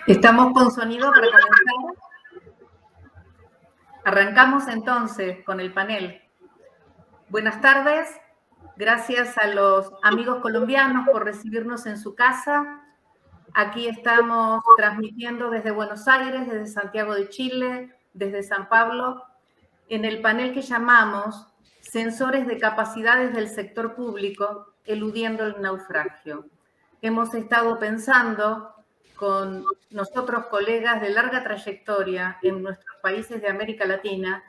Estamos con sonido para comenzar. Arrancamos entonces con el panel. Buenas tardes. Gracias a los amigos colombianos por recibirnos en su casa. Aquí estamos transmitiendo desde Buenos Aires, desde Santiago de Chile, desde San Pablo, en el panel que llamamos Sensores de Capacidades del Sector Público, eludiendo el naufragio. Hemos estado pensando con nosotros, colegas de larga trayectoria en nuestros países de América Latina,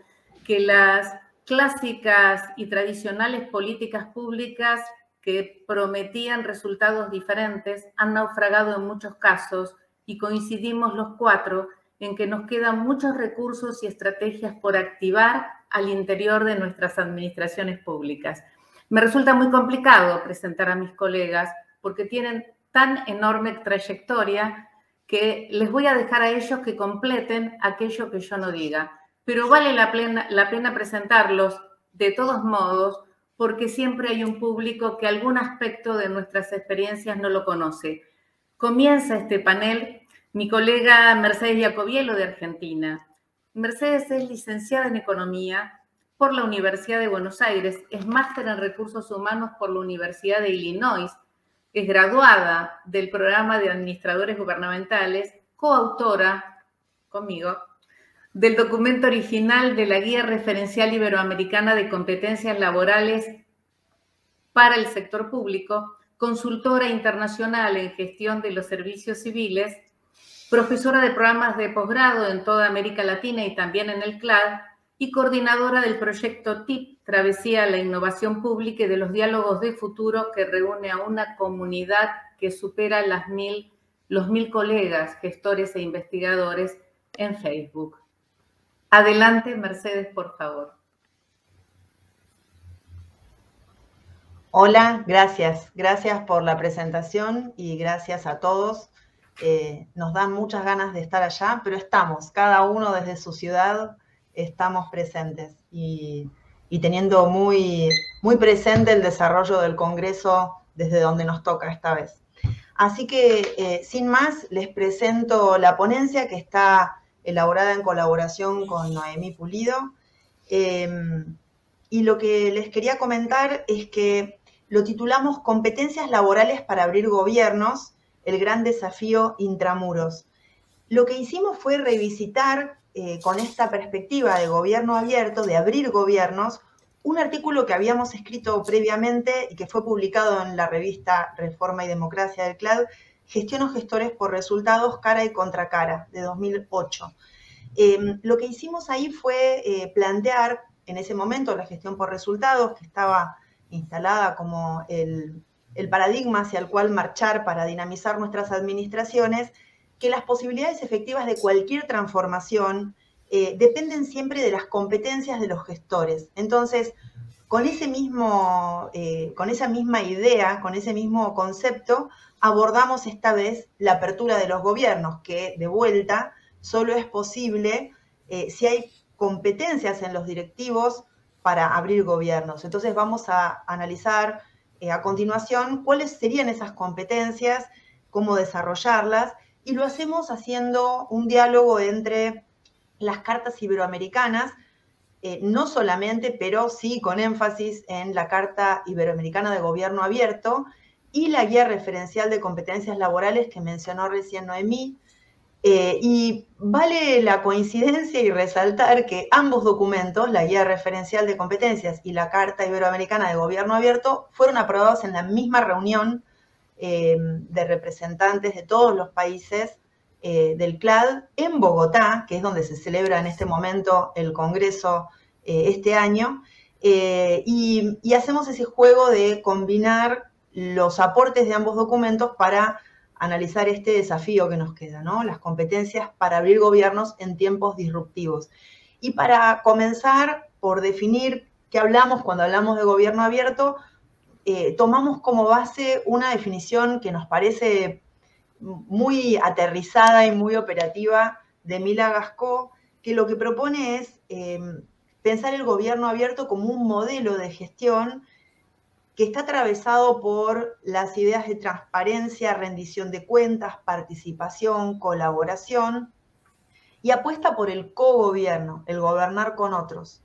que las clásicas y tradicionales políticas públicas que prometían resultados diferentes han naufragado en muchos casos y coincidimos los cuatro en que nos quedan muchos recursos y estrategias por activar al interior de nuestras administraciones públicas. Me resulta muy complicado presentar a mis colegas porque tienen tan enorme trayectoria que les voy a dejar a ellos que completen aquello que yo no diga. Pero vale la pena presentarlos de todos modos, porque siempre hay un público que algún aspecto de nuestras experiencias no lo conoce. Comienza este panel mi colega Mercedes Iacoviello de Argentina. Mercedes es licenciada en Economía por la Universidad de Buenos Aires, es máster en Recursos Humanos por la Universidad de Illinois, es graduada del programa de Administradores Gubernamentales, coautora conmigo del documento original de la Guía Referencial Iberoamericana de Competencias Laborales para el Sector Público, consultora internacional en gestión de los servicios civiles, profesora de programas de posgrado en toda América Latina y también en el CLAD, y coordinadora del proyecto TIP, Travesía a la Innovación Pública y de los Diálogos de Futuro, que reúne a una comunidad que supera los 1000 colegas, gestores e investigadores en Facebook. Adelante, Mercedes, por favor. Hola, gracias. Gracias por la presentación y gracias a todos. Nos dan muchas ganas de estar allá, pero estamos, cada uno desde su ciudad, estamos presentes y teniendo muy presente el desarrollo del Congreso desde donde nos toca esta vez. Así que, sin más, les presento la ponencia que está elaborada en colaboración con Noemí Pulido. Y lo que les quería comentar es que lo titulamos Competencias laborales para abrir gobiernos, el gran desafío intramuros. Lo que hicimos fue revisitar con esta perspectiva de gobierno abierto, de abrir gobiernos, un artículo que habíamos escrito previamente y que fue publicado en la revista Reforma y Democracia del CLAD, Gestión o Gestores por Resultados, Cara y Contracara, de 2008. Lo que hicimos ahí fue plantear en ese momento la gestión por resultados, que estaba instalada como el paradigma hacia el cual marchar para dinamizar nuestras administraciones, que las posibilidades efectivas de cualquier transformación dependen siempre de las competencias de los gestores. Entonces, con esa misma idea, con ese mismo concepto, abordamos esta vez la apertura de los gobiernos, que de vuelta solo es posible si hay competencias en los directivos para abrir gobiernos. Entonces vamos a analizar a continuación cuáles serían esas competencias, cómo desarrollarlas, y lo hacemos haciendo un diálogo entre las cartas iberoamericanas, no solamente, pero sí con énfasis en la Carta Iberoamericana de Gobierno Abierto y la Guía Referencial de Competencias Laborales que mencionó recién Noemí. Y vale la coincidencia y resaltar que ambos documentos, la Guía Referencial de Competencias y la Carta Iberoamericana de Gobierno Abierto, fueron aprobados en la misma reunión de representantes de todos los países del CLAD en Bogotá, que es donde se celebra en este momento el Congreso este año, y hacemos ese juego de combinar los aportes de ambos documentos para analizar este desafío que nos queda, ¿no? Las competencias para abrir gobiernos en tiempos disruptivos. Y para comenzar por definir qué hablamos cuando hablamos de gobierno abierto, tomamos como base una definición que nos parece muy aterrizada y muy operativa de Mila Gascó, que lo que propone es pensar el gobierno abierto como un modelo de gestión que está atravesado por las ideas de transparencia, rendición de cuentas, participación, colaboración, y apuesta por el cogobierno, el gobernar con otros.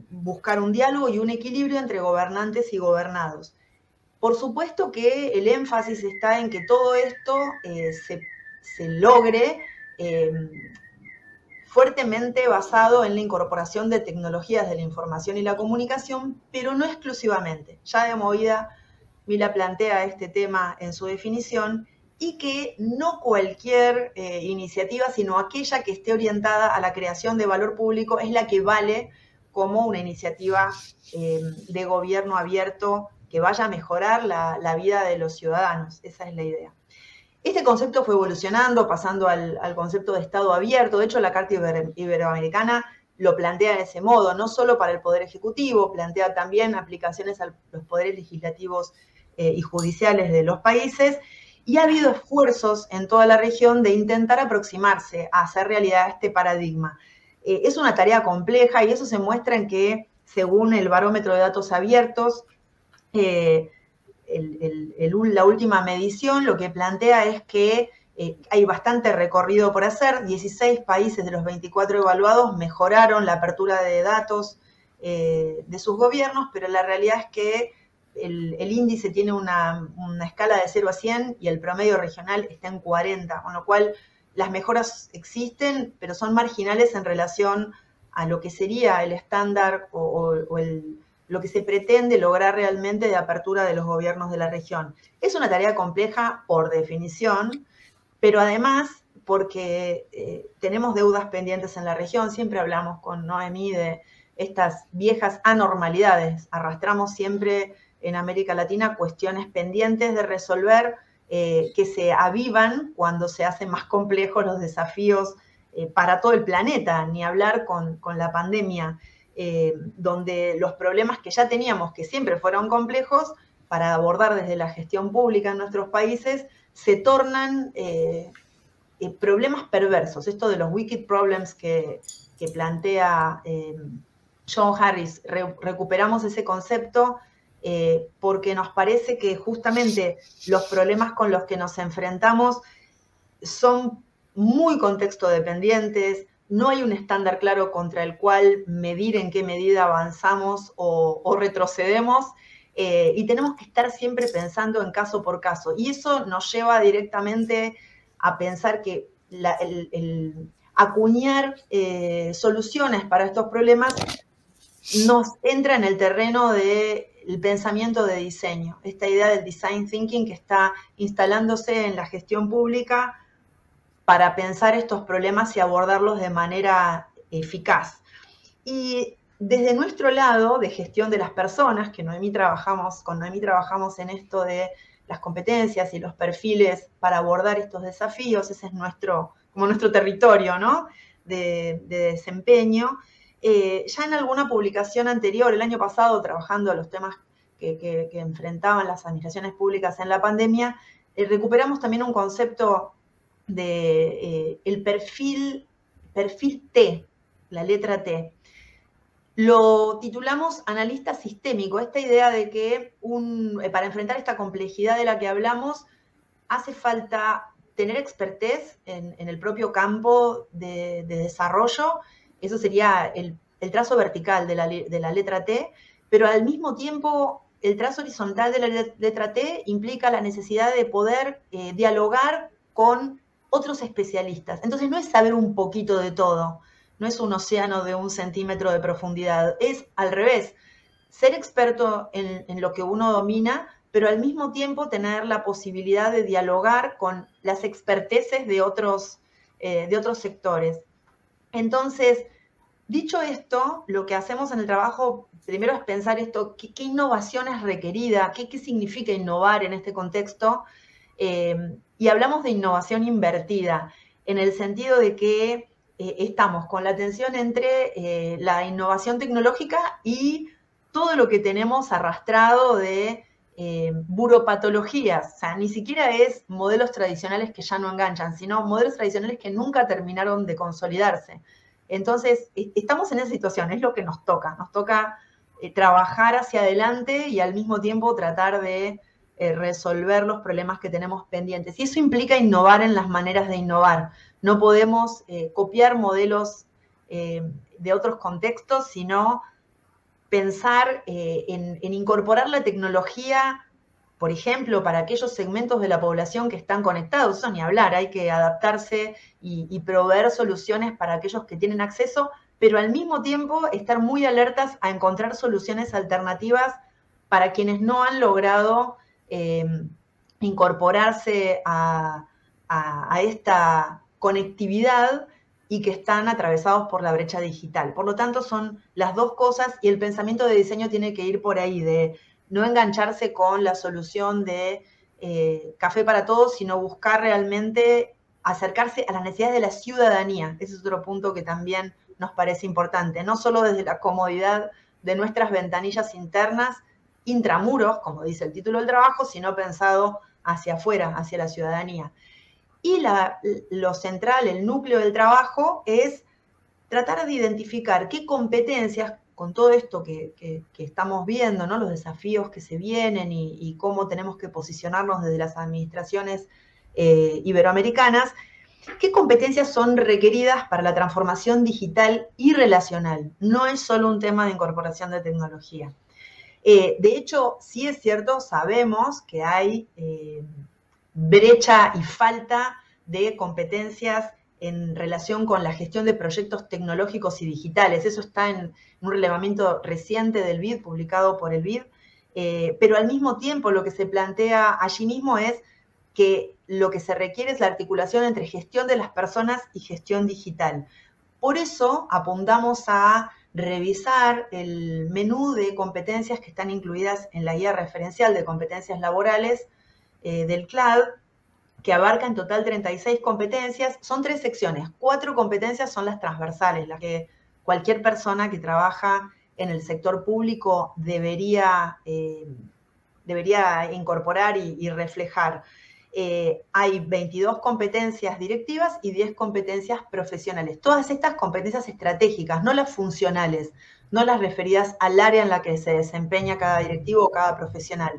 Buscar un diálogo y un equilibrio entre gobernantes y gobernados. Por supuesto que el énfasis está en que todo esto se logre fuertemente basado en la incorporación de tecnologías de la información y la comunicación, pero no exclusivamente. Ya de movida, Mila plantea este tema en su definición, y que no cualquier iniciativa, sino aquella que esté orientada a la creación de valor público es la que vale como una iniciativa de gobierno abierto que vaya a mejorar la vida de los ciudadanos. Esa es la idea. Este concepto fue evolucionando, pasando al concepto de Estado abierto. De hecho, la Carta Iberoamericana lo plantea de ese modo, no solo para el Poder Ejecutivo, plantea también aplicaciones a los poderes legislativos y judiciales de los países, y ha habido esfuerzos en toda la región de intentar aproximarse a hacer realidad este paradigma. Es una tarea compleja y eso se muestra en que, según el Barómetro de Datos Abiertos, la última medición lo que plantea es que hay bastante recorrido por hacer. 16 países de los 24 evaluados mejoraron la apertura de datos de sus gobiernos, pero la realidad es que el índice tiene una escala de 0 a 100 y el promedio regional está en 40, con lo cual las mejoras existen, pero son marginales en relación a lo que sería el estándar o lo que se pretende lograr realmente de apertura de los gobiernos de la región. Es una tarea compleja por definición, pero además porque tenemos deudas pendientes en la región. Siempre hablamos con Noemí de estas viejas anormalidades. Arrastramos siempre en América Latina cuestiones pendientes de resolver que se avivan cuando se hacen más complejos los desafíos para todo el planeta, ni hablar con la pandemia, donde los problemas que ya teníamos, que siempre fueron complejos, para abordar desde la gestión pública en nuestros países, se tornan problemas perversos. Esto de los wicked problems que plantea John Harris, recuperamos ese concepto porque nos parece que justamente los problemas con los que nos enfrentamos son muy contexto dependientes, no hay un estándar claro contra el cual medir en qué medida avanzamos o retrocedemos, y tenemos que estar siempre pensando en caso por caso. Y eso nos lleva directamente a pensar que el acuñar soluciones para estos problemas nos entra en el terreno del pensamiento de diseño, esta idea del design thinking que está instalándose en la gestión pública para pensar estos problemas y abordarlos de manera eficaz. Y desde nuestro lado de gestión de las personas, que con Noemí trabajamos en esto de las competencias y los perfiles para abordar estos desafíos, ese es como nuestro territorio, ¿no?, de desempeño. Ya en alguna publicación anterior, el año pasado, trabajando los temas que enfrentaban las administraciones públicas en la pandemia, recuperamos también un concepto de el perfil T, la letra T. Lo titulamos analista sistémico, esta idea de que para enfrentar esta complejidad de la que hablamos, hace falta tener expertise en el propio campo de desarrollo. Eso sería el trazo vertical de la letra T, pero al mismo tiempo el trazo horizontal de la letra T implica la necesidad de poder dialogar con otros especialistas. Entonces no es saber un poquito de todo, no es un océano de 1 centímetro de profundidad, es al revés, ser experto en lo que uno domina, pero al mismo tiempo tener la posibilidad de dialogar con las experteces de otros sectores. Entonces, dicho esto, lo que hacemos en el trabajo primero es pensar esto, ¿qué innovación es requerida? ¿Qué significa innovar en este contexto? Y hablamos de innovación invertida, en el sentido de que estamos con la tensión entre la innovación tecnológica y todo lo que tenemos arrastrado de buropatologías. O sea, ni siquiera es modelos tradicionales que ya no enganchan, sino modelos tradicionales que nunca terminaron de consolidarse. Entonces, estamos en esa situación, es lo que nos toca trabajar hacia adelante y al mismo tiempo tratar de resolver los problemas que tenemos pendientes. Y eso implica innovar en las maneras de innovar. No podemos copiar modelos de otros contextos, sino pensar en incorporar la tecnología, por ejemplo, para aquellos segmentos de la población que están conectados. Eso ni hablar, hay que adaptarse y proveer soluciones para aquellos que tienen acceso, pero al mismo tiempo estar muy alertas a encontrar soluciones alternativas para quienes no han logrado incorporarse a esta conectividad y que están atravesados por la brecha digital. Por lo tanto, son las dos cosas y el pensamiento de diseño tiene que ir por ahí, de no engancharse con la solución de café para todos, sino buscar realmente acercarse a las necesidades de la ciudadanía. Ese es otro punto que también nos parece importante, no solo desde la comodidad de nuestras ventanillas internas, intramuros, como dice el título del trabajo, sino pensado hacia afuera, hacia la ciudadanía. Y lo central, el núcleo del trabajo, es tratar de identificar qué competencias, con todo esto que estamos viendo, ¿no? Los desafíos que se vienen y cómo tenemos que posicionarnos desde las administraciones iberoamericanas, qué competencias son requeridas para la transformación digital y relacional. No es solo un tema de incorporación de tecnología. De hecho, sí es cierto, sabemos que hay brecha y falta de competencias en relación con la gestión de proyectos tecnológicos y digitales. Eso está en un relevamiento reciente del BID, publicado por el BID, pero al mismo tiempo lo que se plantea allí mismo es que lo que se requiere es la articulación entre gestión de las personas y gestión digital. Por eso apuntamos a revisar el menú de competencias que están incluidas en la guía referencial de competencias laborales del CLAD, que abarca en total 36 competencias. Son 3 secciones. 4 competencias son las transversales, las que cualquier persona que trabaja en el sector público debería incorporar y reflejar. Hay 22 competencias directivas y 10 competencias profesionales. Todas estas competencias estratégicas, no las funcionales, no las referidas al área en la que se desempeña cada directivo o cada profesional.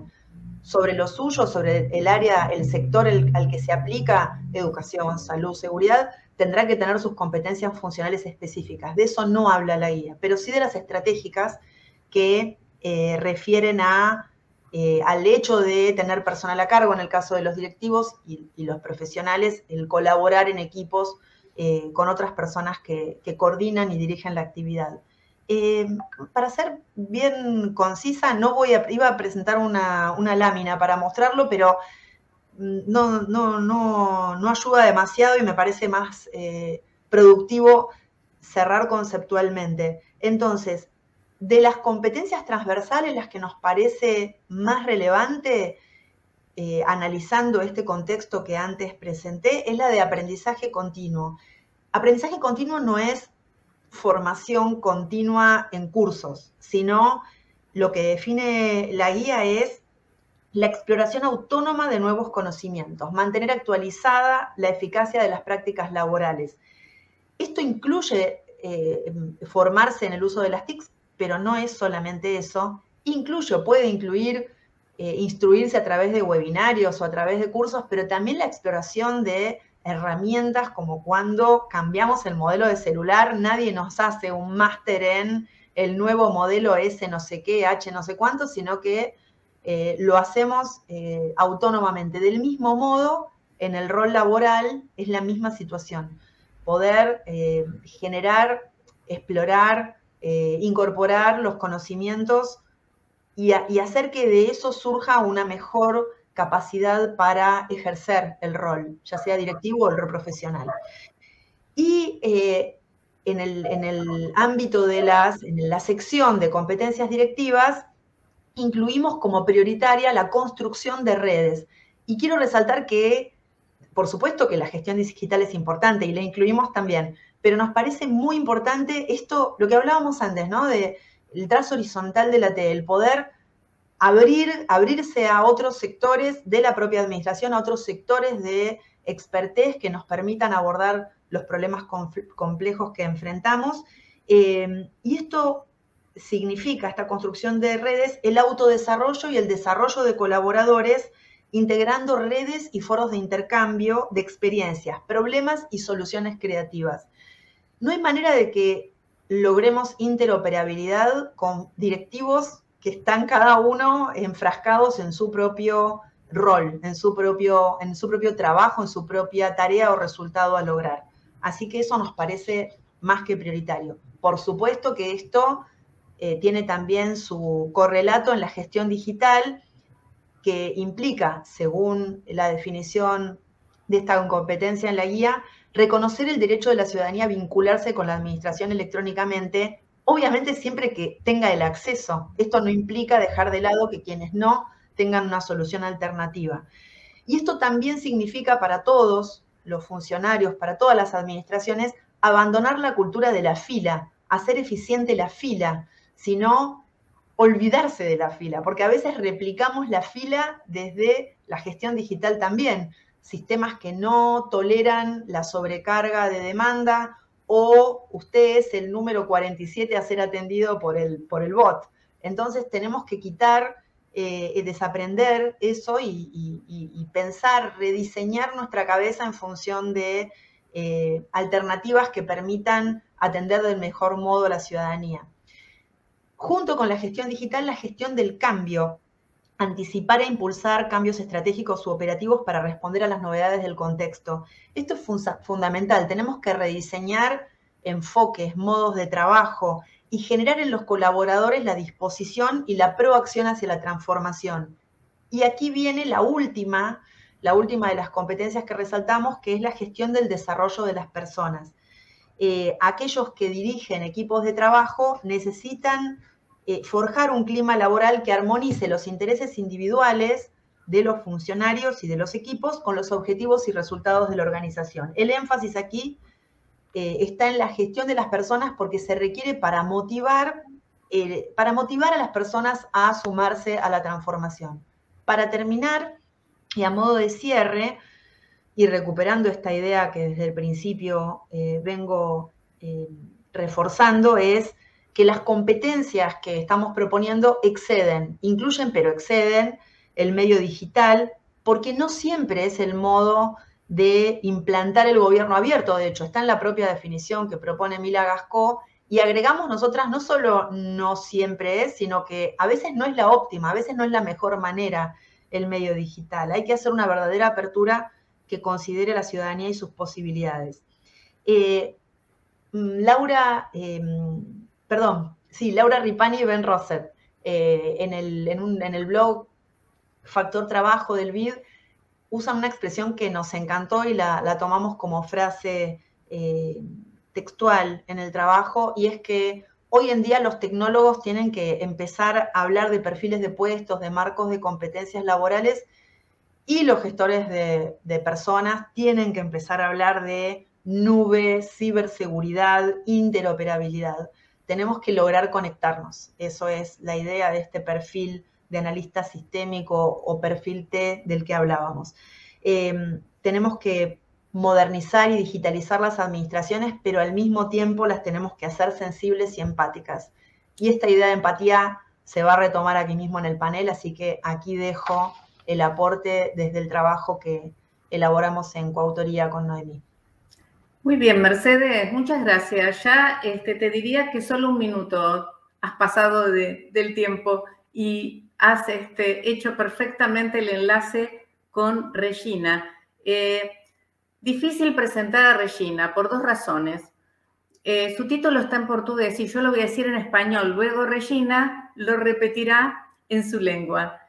Sobre lo suyo, sobre el área, el sector al que se aplica educación, salud, seguridad, tendrá que tener sus competencias funcionales específicas. De eso no habla la guía, pero sí de las estratégicas que refieren al hecho de tener personal a cargo, en el caso de los directivos y los profesionales, el colaborar en equipos con otras personas que coordinan y dirigen la actividad. Para ser bien concisa, iba a presentar una lámina para mostrarlo, pero no ayuda demasiado y me parece más productivo cerrar conceptualmente. Entonces, de las competencias transversales, las que nos parece más relevante, analizando este contexto que antes presenté, es la de aprendizaje continuo. Aprendizaje continuo no es formación continua en cursos, sino lo que define la guía es la exploración autónoma de nuevos conocimientos, mantener actualizada la eficacia de las prácticas laborales. Esto incluye formarse en el uso de las TICs, pero no es solamente eso. Puede incluir instruirse a través de webinarios o a través de cursos, pero también la exploración de herramientas como cuando cambiamos el modelo de celular, nadie nos hace un máster en el nuevo modelo S no sé qué, H no sé cuánto, sino que lo hacemos autónomamente. Del mismo modo, en el rol laboral es la misma situación. Poder generar, explorar, incorporar los conocimientos y hacer que de eso surja una mejor capacidad para ejercer el rol, ya sea directivo o el rol profesional. Y en el ámbito de en la sección de competencias directivas, incluimos como prioritaria la construcción de redes. Y quiero resaltar que, por supuesto que la gestión digital es importante y la incluimos también, pero nos parece muy importante esto, lo que hablábamos antes, ¿no? De el trazo horizontal de la T, el poder abrirse a otros sectores de la propia administración, a otros sectores de expertise que nos permitan abordar los problemas complejos que enfrentamos. Y esto significa esta construcción de redes el autodesarrollo y el desarrollo de colaboradores, integrando redes y foros de intercambio de experiencias, problemas y soluciones creativas. No hay manera de que logremos interoperabilidad con directivos que están cada uno enfrascados en su propio rol, en su propio trabajo, en su propia tarea o resultado a lograr. Así que eso nos parece más que prioritario. Por supuesto que esto tiene también su correlato en la gestión digital, que implica, según la definición de esta competencia en la guía, reconocer el derecho de la ciudadanía a vincularse con la administración electrónicamente, obviamente siempre que tenga el acceso. Esto no implica dejar de lado que quienes no tengan una solución alternativa. Y esto también significa para todos los funcionarios, para todas las administraciones, abandonar la cultura de la fila, hacer eficiente la fila, sino olvidarse de la fila, porque a veces replicamos la fila desde la gestión digital también, sistemas que no toleran la sobrecarga de demanda, o usted es el número 47 a ser atendido por el bot. Entonces tenemos que quitar, desaprender eso y pensar, rediseñar nuestra cabeza en función de alternativas que permitan atender del mejor modo a la ciudadanía. Junto con la gestión digital, la gestión del cambio, anticipar e impulsar cambios estratégicos u operativos para responder a las novedades del contexto. Esto es fundamental, tenemos que rediseñar enfoques, modos de trabajo y generar en los colaboradores la disposición y la proacción hacia la transformación. Y aquí viene la última de las competencias que resaltamos, que es la gestión del desarrollo de las personas. Aquellos que dirigen equipos de trabajo necesitan forjar un clima laboral que armonice los intereses individuales de los funcionarios y de los equipos con los objetivos y resultados de la organización. El énfasis aquí está en la gestión de las personas, porque se requiere para motivar a las personas a sumarse a la transformación. Para terminar, y a modo de cierre, y recuperando esta idea que desde el principio vengo reforzando, es que las competencias que estamos proponiendo incluyen el medio digital, porque no siempre es el modo de implantar el gobierno abierto. De hecho, está en la propia definición que propone Mila Gascó, y agregamos nosotras, no solo no siempre es, sino que a veces no es la óptima, a veces no es la mejor manera el medio digital. Hay que hacer una verdadera apertura que considere a la ciudadanía y sus posibilidades. Laura Ripani y Ben Rosset, en el blog Factor Trabajo del BID, usan una expresión que nos encantó y la tomamos como frase textual en el trabajo, y es que hoy en día los tecnólogos tienen que empezar a hablar de perfiles de puestos, de marcos de competencias laborales, y los gestores de personas tienen que empezar a hablar de nube, ciberseguridad, interoperabilidad. Tenemos que lograr conectarnos. Eso es la idea de este perfil de analista sistémico o perfil T del que hablábamos. Tenemos que modernizar y digitalizar las administraciones, pero al mismo tiempo las tenemos que hacer sensibles y empáticas. Y esta idea de empatía se va a retomar aquí mismo en el panel, así que aquí dejo el aporte desde el trabajo que elaboramos en coautoría con Noemí. Muy bien, Mercedes, muchas gracias. Ya te diría que solo un minuto has pasado del tiempo y has hecho perfectamente el enlace con Regina. Difícil presentar a Regina por dos razones. Su título está en portugués y yo lo voy a decir en español. Luego Regina lo repetirá en su lengua.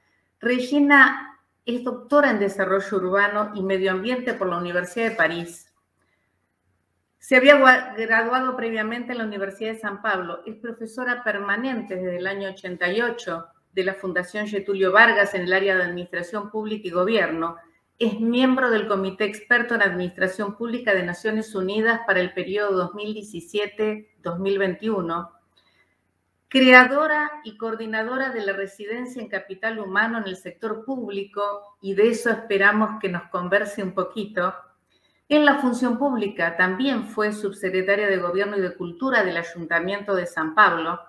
Regina es doctora en Desarrollo Urbano y Medio Ambiente por la Universidad de París. Se había graduado previamente en la Universidad de San Pablo. Es profesora permanente desde el año 88 de la Fundación Getulio Vargas en el área de Administración Pública y Gobierno. Es miembro del Comité Experto en Administración Pública de Naciones Unidas para el periodo 2017-2021. Creadora y coordinadora de la residencia en capital humano en el sector público, y de eso esperamos que nos converse un poquito. En la función pública también fue subsecretaria de Gobierno y de Cultura del Ayuntamiento de San Pablo.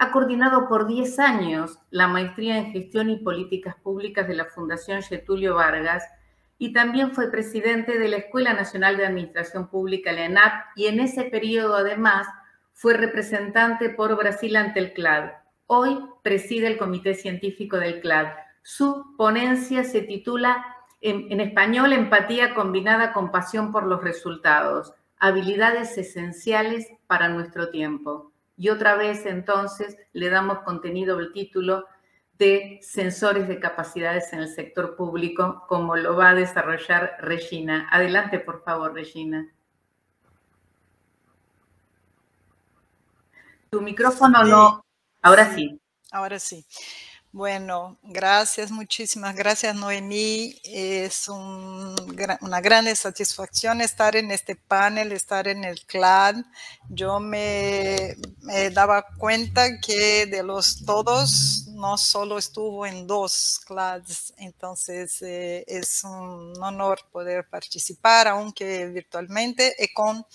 Ha coordinado por 10 años la maestría en Gestión y Políticas Públicas de la Fundación Getúlio Vargas y también fue presidente de la Escuela Nacional de Administración Pública, la ENAP, y en ese periodo además fue representante por Brasil ante el CLAD. Hoy preside el Comité Científico del CLAD. Su ponencia se titula en español Empatía combinada con pasión por los resultados, habilidades esenciales para nuestro tiempo. Y otra vez entonces le damos contenido al título de sensores de capacidades en el sector público, como lo va a desarrollar Regina. Adelante, por favor, Regina. Tu micrófono no. Ahora sí. Ahora sí. Bueno, gracias, muchísimas gracias, Noemí. Es una gran satisfacción estar en este panel, estar en el CLAD. Yo me daba cuenta que de los todos, no solo estuvo en 2 CLADs, entonces es un honor poder participar, aunque virtualmente, y con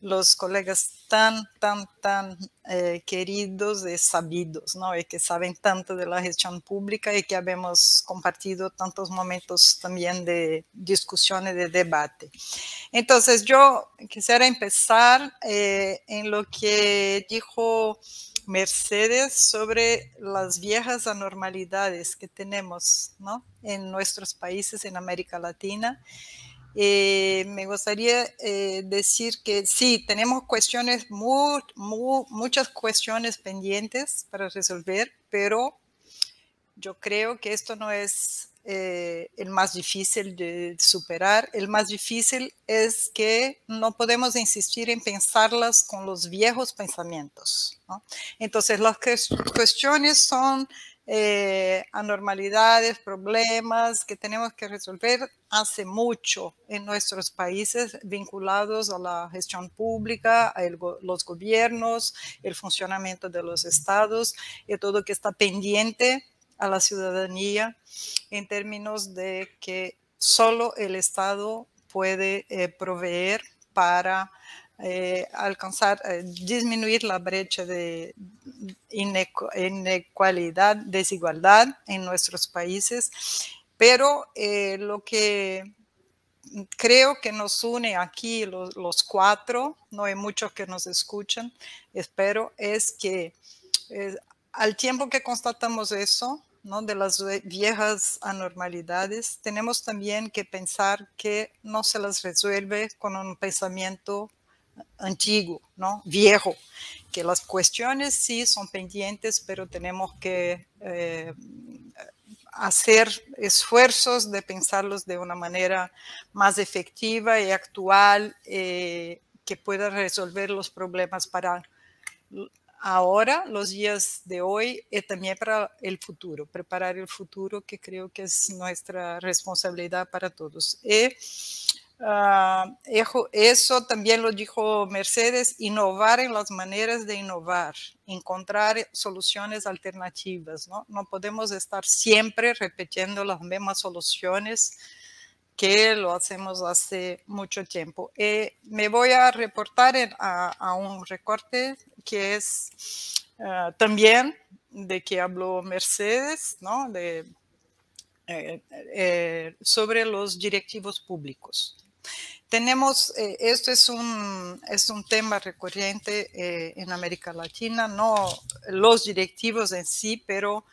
los colegas tan queridos y sabidos, ¿no? Y que saben tanto de la gestión pública y que habemos compartido tantos momentos también de discusión y de debate. Entonces, yo quisiera empezar en lo que dijo Mercedes sobre las viejas anormalidades que tenemos, ¿no? En nuestros países, en América Latina. Me gustaría decir que sí, tenemos cuestiones, muchas cuestiones pendientes para resolver, pero yo creo que esto no es el más difícil de superar. El más difícil es que no podemos insistir en pensarlas con los viejos pensamientos, ¿no? Entonces, las cuestiones son anormalidades, problemas que tenemos que resolver hace mucho en nuestros países vinculados a la gestión pública, a los gobiernos, el funcionamiento de los estados y todo que está pendiente a la ciudadanía en términos de que solo el Estado puede proveer para alcanzar, disminuir la brecha de inequalidad, desigualdad en nuestros países. Pero lo que creo que nos une aquí los 4, no hay muchos que nos escuchan, espero, es que al tiempo que constatamos eso, ¿no? De las viejas anormalidades, tenemos también que pensar que no se las resuelve con un pensamiento antiguo, ¿no? Viejo, que las cuestiones sí son pendientes, pero tenemos que hacer esfuerzos de pensarlos de una manera más efectiva y actual, que pueda resolver los problemas para ahora, los días de hoy, y también para el futuro, preparar el futuro, que creo que es nuestra responsabilidad para todos. Eso también lo dijo Mercedes, innovar en las maneras de innovar, encontrar soluciones alternativas, ¿no? No podemos estar siempre repitiendo las mismas soluciones que lo hacemos hace mucho tiempo. Me voy a reportar a un recorte que es también de que habló Mercedes, ¿no? Sobre los directivos públicos. Tenemos, esto es un tema recurrente en América Latina, no los directivos en sí, pero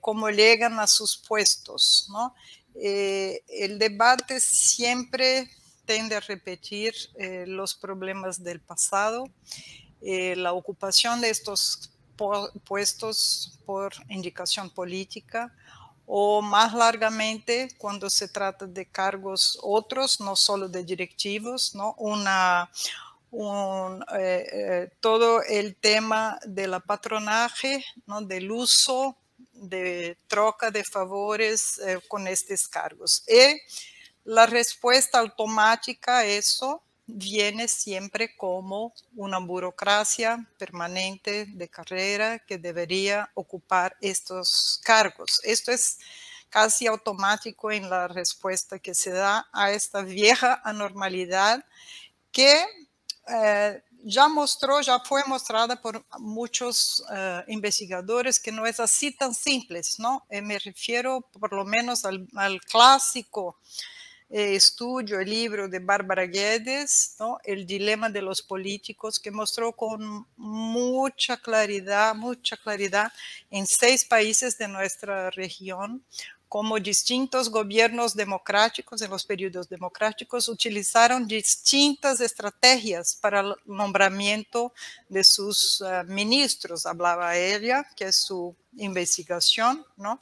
cómo llegan a sus puestos, ¿no? El debate siempre tiende a repetir los problemas del pasado, la ocupación de estos puestos por indicación política, o más largamente cuando se trata de cargos otros, no solo de directivos, ¿no? Todo el tema de la patronaje, ¿no? Del uso de troca de favores con estos cargos. Y la respuesta automática a eso viene siempre como una burocracia permanente de carrera que debería ocupar estos cargos. Esto es casi automático en la respuesta que se da a esta vieja anormalidad que ya fue mostrada por muchos investigadores que no es así tan simple, ¿no? Me refiero por lo menos al clásico estudio, el libro de Bárbara Guedes, ¿no? El dilema de los políticos, que mostró con mucha claridad en 6 países de nuestra región, como distintos gobiernos democráticos, en los periodos democráticos, utilizaron distintas estrategias para el nombramiento de sus ministros. Hablaba ella, que es su investigación, ¿no?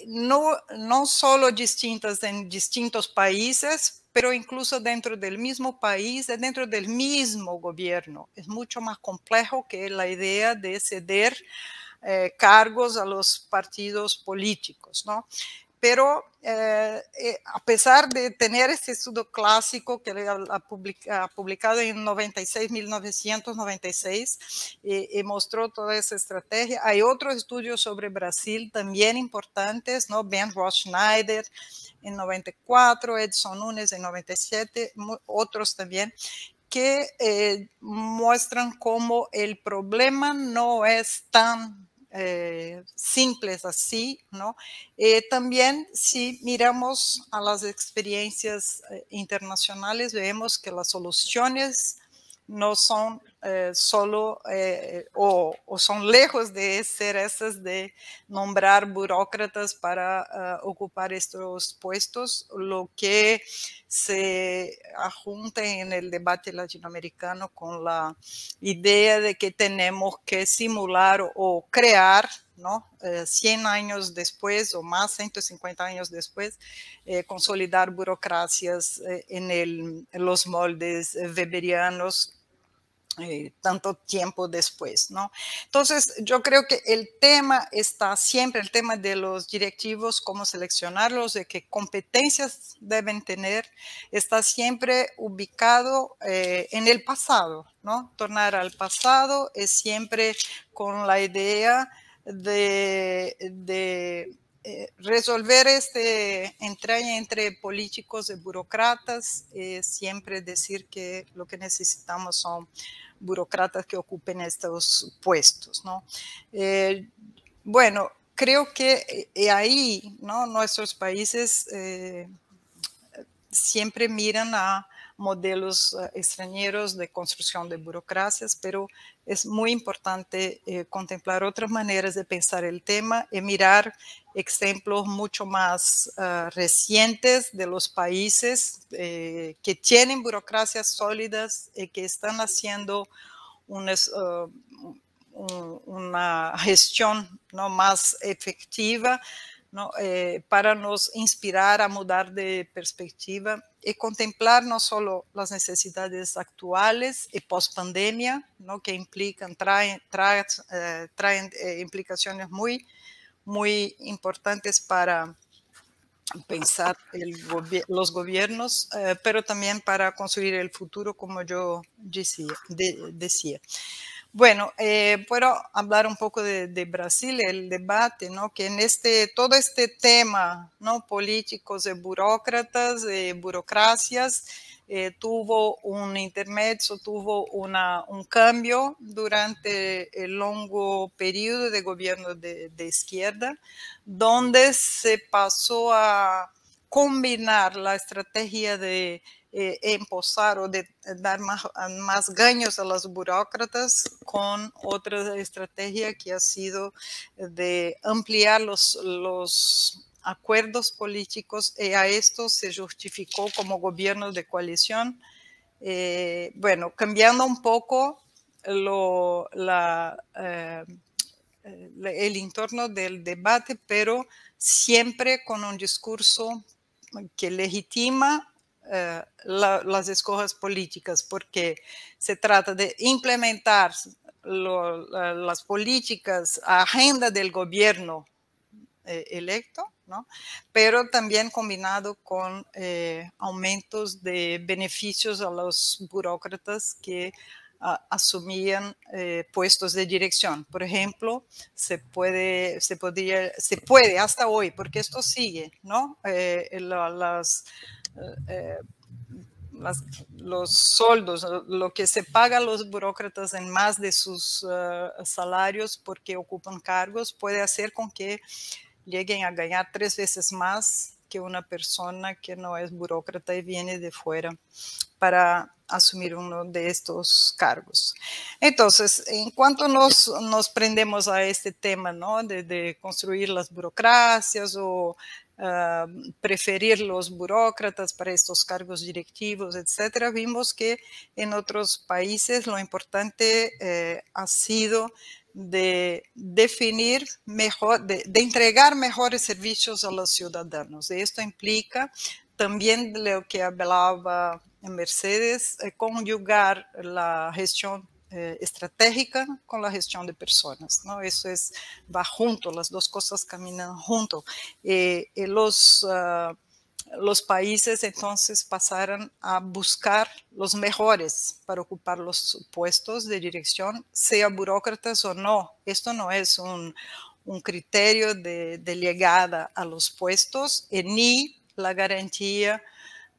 No solo distintas en distintos países, pero incluso dentro del mismo país, dentro del mismo gobierno. Es mucho más complejo que la idea de ceder cargos a los partidos políticos, ¿no? Pero a pesar de tener este estudio clásico que ha publicado en 1996, y mostró toda esa estrategia, hay otros estudios sobre Brasil también importantes, ¿no? Ben Ross-Schneider en 94, Edson Nunes en 97, otros también, que muestran cómo el problema no es tan simples así, ¿no? También si miramos a las experiencias internacionales, vemos que las soluciones no son solo o son lejos de ser esas de nombrar burócratas para ocupar estos puestos. Lo que se ajunta en el debate latinoamericano con la idea de que tenemos que simular o crear, ¿no? 100 años después o más, 150 años después, consolidar burocracias en los moldes weberianos tanto tiempo después, ¿no? Entonces, yo creo que el tema está siempre, el tema de los directivos, cómo seleccionarlos, de qué competencias deben tener, está siempre ubicado en el pasado, ¿no? Tornar al pasado es siempre con la idea de resolver entraña entre políticos y burócratas, siempre decir que lo que necesitamos son burócratas que ocupen estos puestos, ¿no? Bueno, creo que ahí, ¿no? Nuestros países siempre miran a modelos extranjeros de construcción de burocracias, pero es muy importante contemplar otras maneras de pensar el tema y mirar ejemplos mucho más recientes de los países que tienen burocracias sólidas y que están haciendo una gestión, ¿no? más efectiva, ¿no? Para nos inspirar a mudar de perspectiva y contemplar no solo las necesidades actuales y post-pandemia, ¿no? que traen implicaciones muy, muy importantes para pensar los gobiernos, pero también para construir el futuro, como yo decía. Bueno, puedo hablar un poco de Brasil, el debate, ¿no? Que en todo este tema, ¿no? Políticos y burócratas, burocracias, tuvo un intermedio, tuvo un cambio durante el largo periodo de gobierno de izquierda, donde se pasó a combinar la estrategia de impulsar o de dar más gaños a los burócratas con otra estrategia que ha sido de ampliar los acuerdos políticos, y a esto se justificó como gobierno de coalición. Bueno, cambiando un poco el entorno del debate, pero siempre con un discurso que legitima las escojas políticas, porque se trata de implementar las políticas, agenda del gobierno electo, ¿no? Pero también combinado con aumentos de beneficios a los burócratas que asumían puestos de dirección. Por ejemplo, se puede hasta hoy, porque esto sigue, ¿no? los sueldos, lo que se paga a los burócratas en más de sus salarios porque ocupan cargos, puede hacer con que lleguen a ganar 3 veces más que una persona que no es burócrata y viene de fuera para asumir uno de estos cargos. Entonces, en cuanto nos prendemos a este tema, ¿no? de construir las burocracias o preferir los burócratas para estos cargos directivos, etcétera, vimos que en otros países lo importante ha sido de definir mejor, de entregar mejores servicios a los ciudadanos. Y esto implica también lo que hablaba Mercedes, conjugar la gestión estratégica con la gestión de personas, ¿no? Eso va junto, las dos cosas caminan junto. Los países entonces pasaron a buscar los mejores para ocupar los puestos de dirección, sea burócratas o no. Esto no es un criterio de llegada a los puestos ni la garantía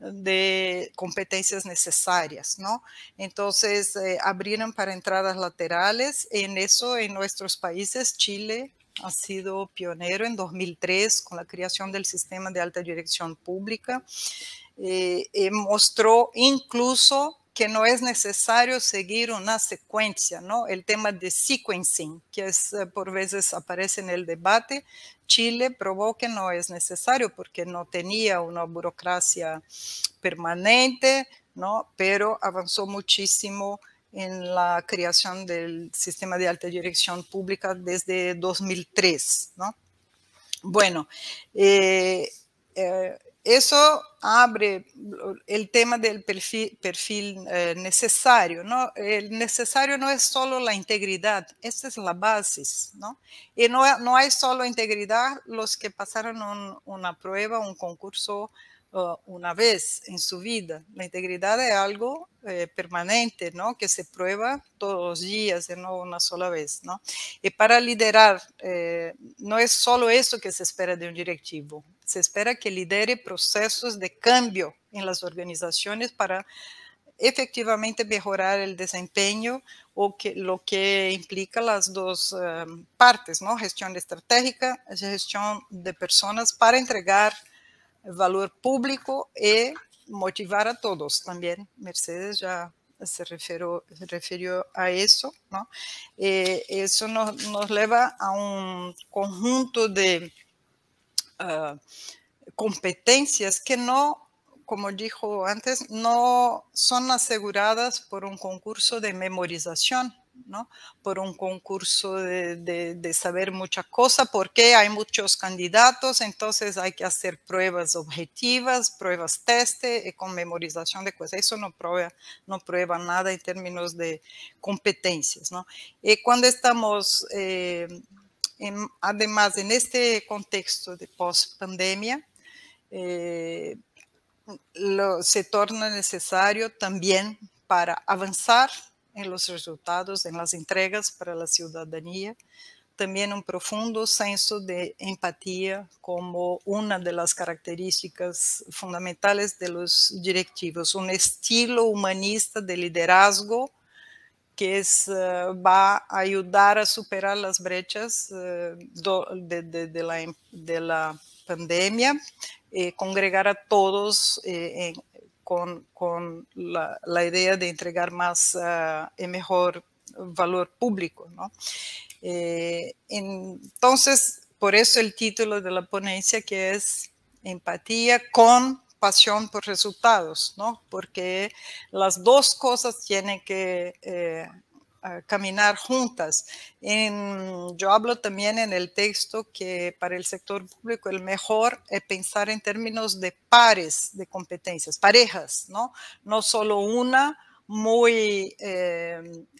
de competencias necesarias, ¿no? Entonces, abrieron para entradas laterales. En eso, en nuestros países, Chile ha sido pionero en 2003 con la creación del sistema de alta dirección pública. Mostró incluso que no es necesario seguir una secuencia, ¿no? El tema de sequencing, que por veces aparece en el debate. Chile probó que no es necesario porque no tenía una burocracia permanente, ¿no? Pero avanzó muchísimo en la creación del sistema de alta dirección pública desde 2003, ¿no? Bueno, eso abre el tema del perfil necesario, ¿no? El necesario no es solo la integridad, esta es la base, ¿no? Y no hay solo integridad los que pasaron una prueba, un concurso una vez en su vida. La integridad es algo permanente, ¿no? Que se prueba todos los días y no una sola vez, ¿no? Y para liderar, no es solo eso que se espera de un directivo. Se espera que lidere procesos de cambio en las organizaciones para efectivamente mejorar el desempeño o lo que implica las dos partes, ¿no? Gestión estratégica, gestión de personas para entregar valor público y motivar a todos. También Mercedes ya se refirió a eso, ¿no? Eso nos lleva a un conjunto de competencias que no, como dijo antes, no son aseguradas por un concurso de memorización, ¿no? Por un concurso de saber mucha cosa, porque hay muchos candidatos, entonces hay que hacer pruebas objetivas, pruebas teste y con memorización de cosas. Eso no prueba nada en términos de competencias, ¿no? Y cuando estamos además en este contexto de post-pandemia, se torna necesario también para avanzar en los resultados, en las entregas para la ciudadanía, también un profundo senso de empatía como una de las características fundamentales de los directivos, un estilo humanista de liderazgo que va a ayudar a superar las brechas de la pandemia, congregar a todos con la idea de entregar más y mejor valor público, ¿no? Entonces, por eso el título de la ponencia, que es empatía con pasión por resultados, ¿no? Porque las dos cosas tienen que caminar juntas. Yo hablo también en el texto que para el sector público el mejor es pensar en términos de pares de competencias, parejas, ¿no? No solo una muy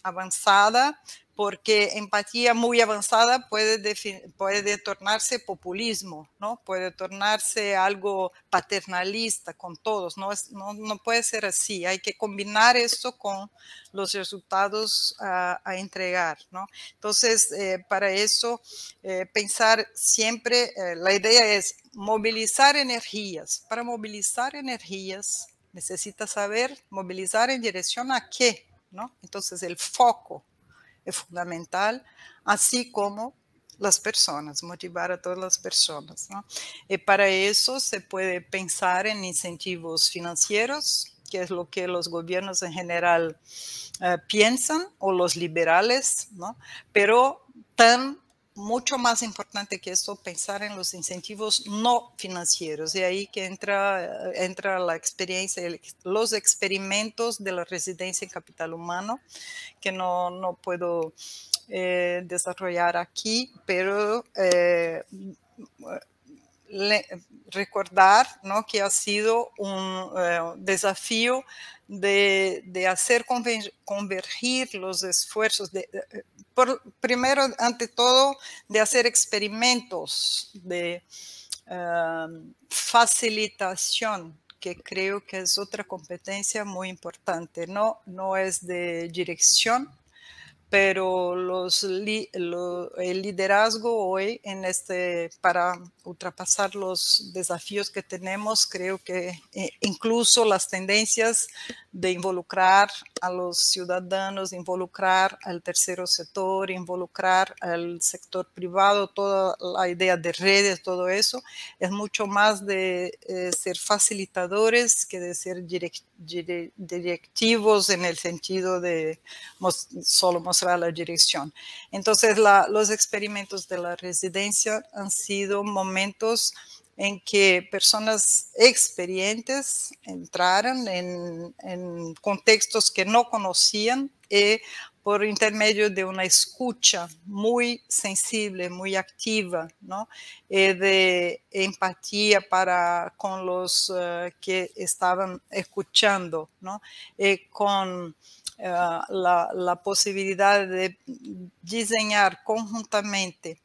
avanzada, porque empatía muy avanzada puede tornarse populismo, ¿no? Puede tornarse algo paternalista con todos, no puede ser así, hay que combinar esto con los resultados a entregar, ¿no? Entonces, para eso, pensar siempre, la idea es movilizar energías. Para movilizar energías necesita saber movilizar en dirección a qué, ¿no? Entonces el foco es fundamental, así como las personas, motivar a todas las personas, ¿no? Y para eso se puede pensar en incentivos financieros, que es lo que los gobiernos en general piensan, o los liberales, ¿no? Pero mucho más importante que esto, pensar en los incentivos no financieros. De ahí que entra la experiencia, los experimentos de la residencia en capital humano, que no puedo desarrollar aquí, pero recordar, ¿no?, que ha sido un desafío de hacer convergir los esfuerzos, primero, ante todo, de hacer experimentos de facilitación, que creo que es otra competencia muy importante. No es de dirección, pero el liderazgo hoy para ultrapasar los desafíos que tenemos, creo que incluso las tendencias de involucrar a los ciudadanos, involucrar al tercer sector, involucrar al sector privado, toda la idea de redes, todo eso, es mucho más de ser facilitadores que de ser directivos en el sentido de solo mostrar la dirección. Entonces, los experimentos de la residencia han sido momentos en que personas experientes entraron en contextos que no conocían y por intermedio de una escucha muy sensible, muy activa, ¿no?, de empatía con los que estaban escuchando, ¿no?, con la posibilidad de diseñar conjuntamente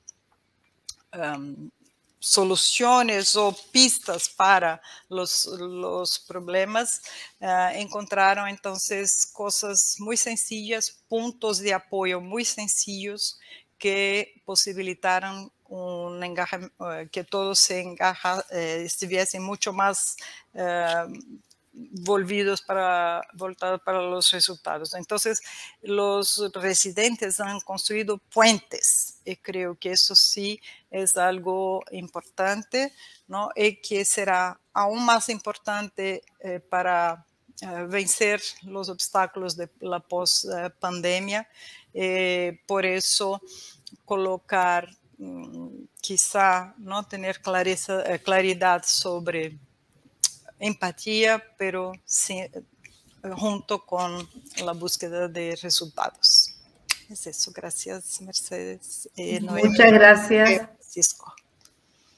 soluciones o pistas para los problemas, encontraron entonces cosas muy sencillas, puntos de apoyo muy sencillos que posibilitaron que todos estuviesen mucho más voltados para los resultados. Entonces, los residentes han construido puentes y creo que eso sí es algo importante, ¿no?, y que será aún más importante para vencer los obstáculos de la post-pandemia. Por eso, colocar, quizá, ¿no?, tener claridad sobre empatía, pero junto con la búsqueda de resultados. Es eso. Gracias, Mercedes. Muchas gracias. Francisco.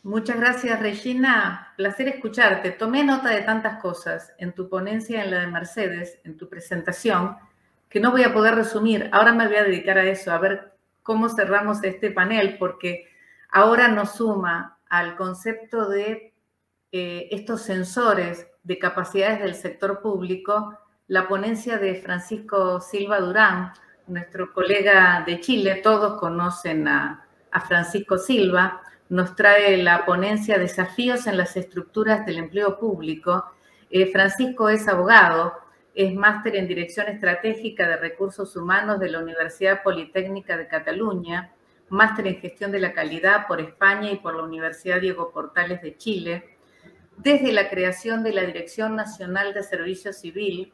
Muchas gracias, Regina. Placer escucharte. Tomé nota de tantas cosas en tu ponencia, en la de Mercedes, en tu presentación, que no voy a poder resumir. Ahora me voy a dedicar a eso, a ver cómo cerramos este panel, porque ahora nos suma al concepto de estos sensores de capacidades del sector público, la ponencia de Francisco Silva Durán, nuestro colega de Chile. Todos conocen a Francisco Silva. Nos trae la ponencia Desafíos en las estructuras del empleo público. Francisco es abogado, es máster en Dirección Estratégica de Recursos Humanos de la Universidad Politécnica de Cataluña, máster en Gestión de la Calidad por España y por la Universidad Diego Portales de Chile. Desde la creación de la Dirección Nacional de Servicio Civil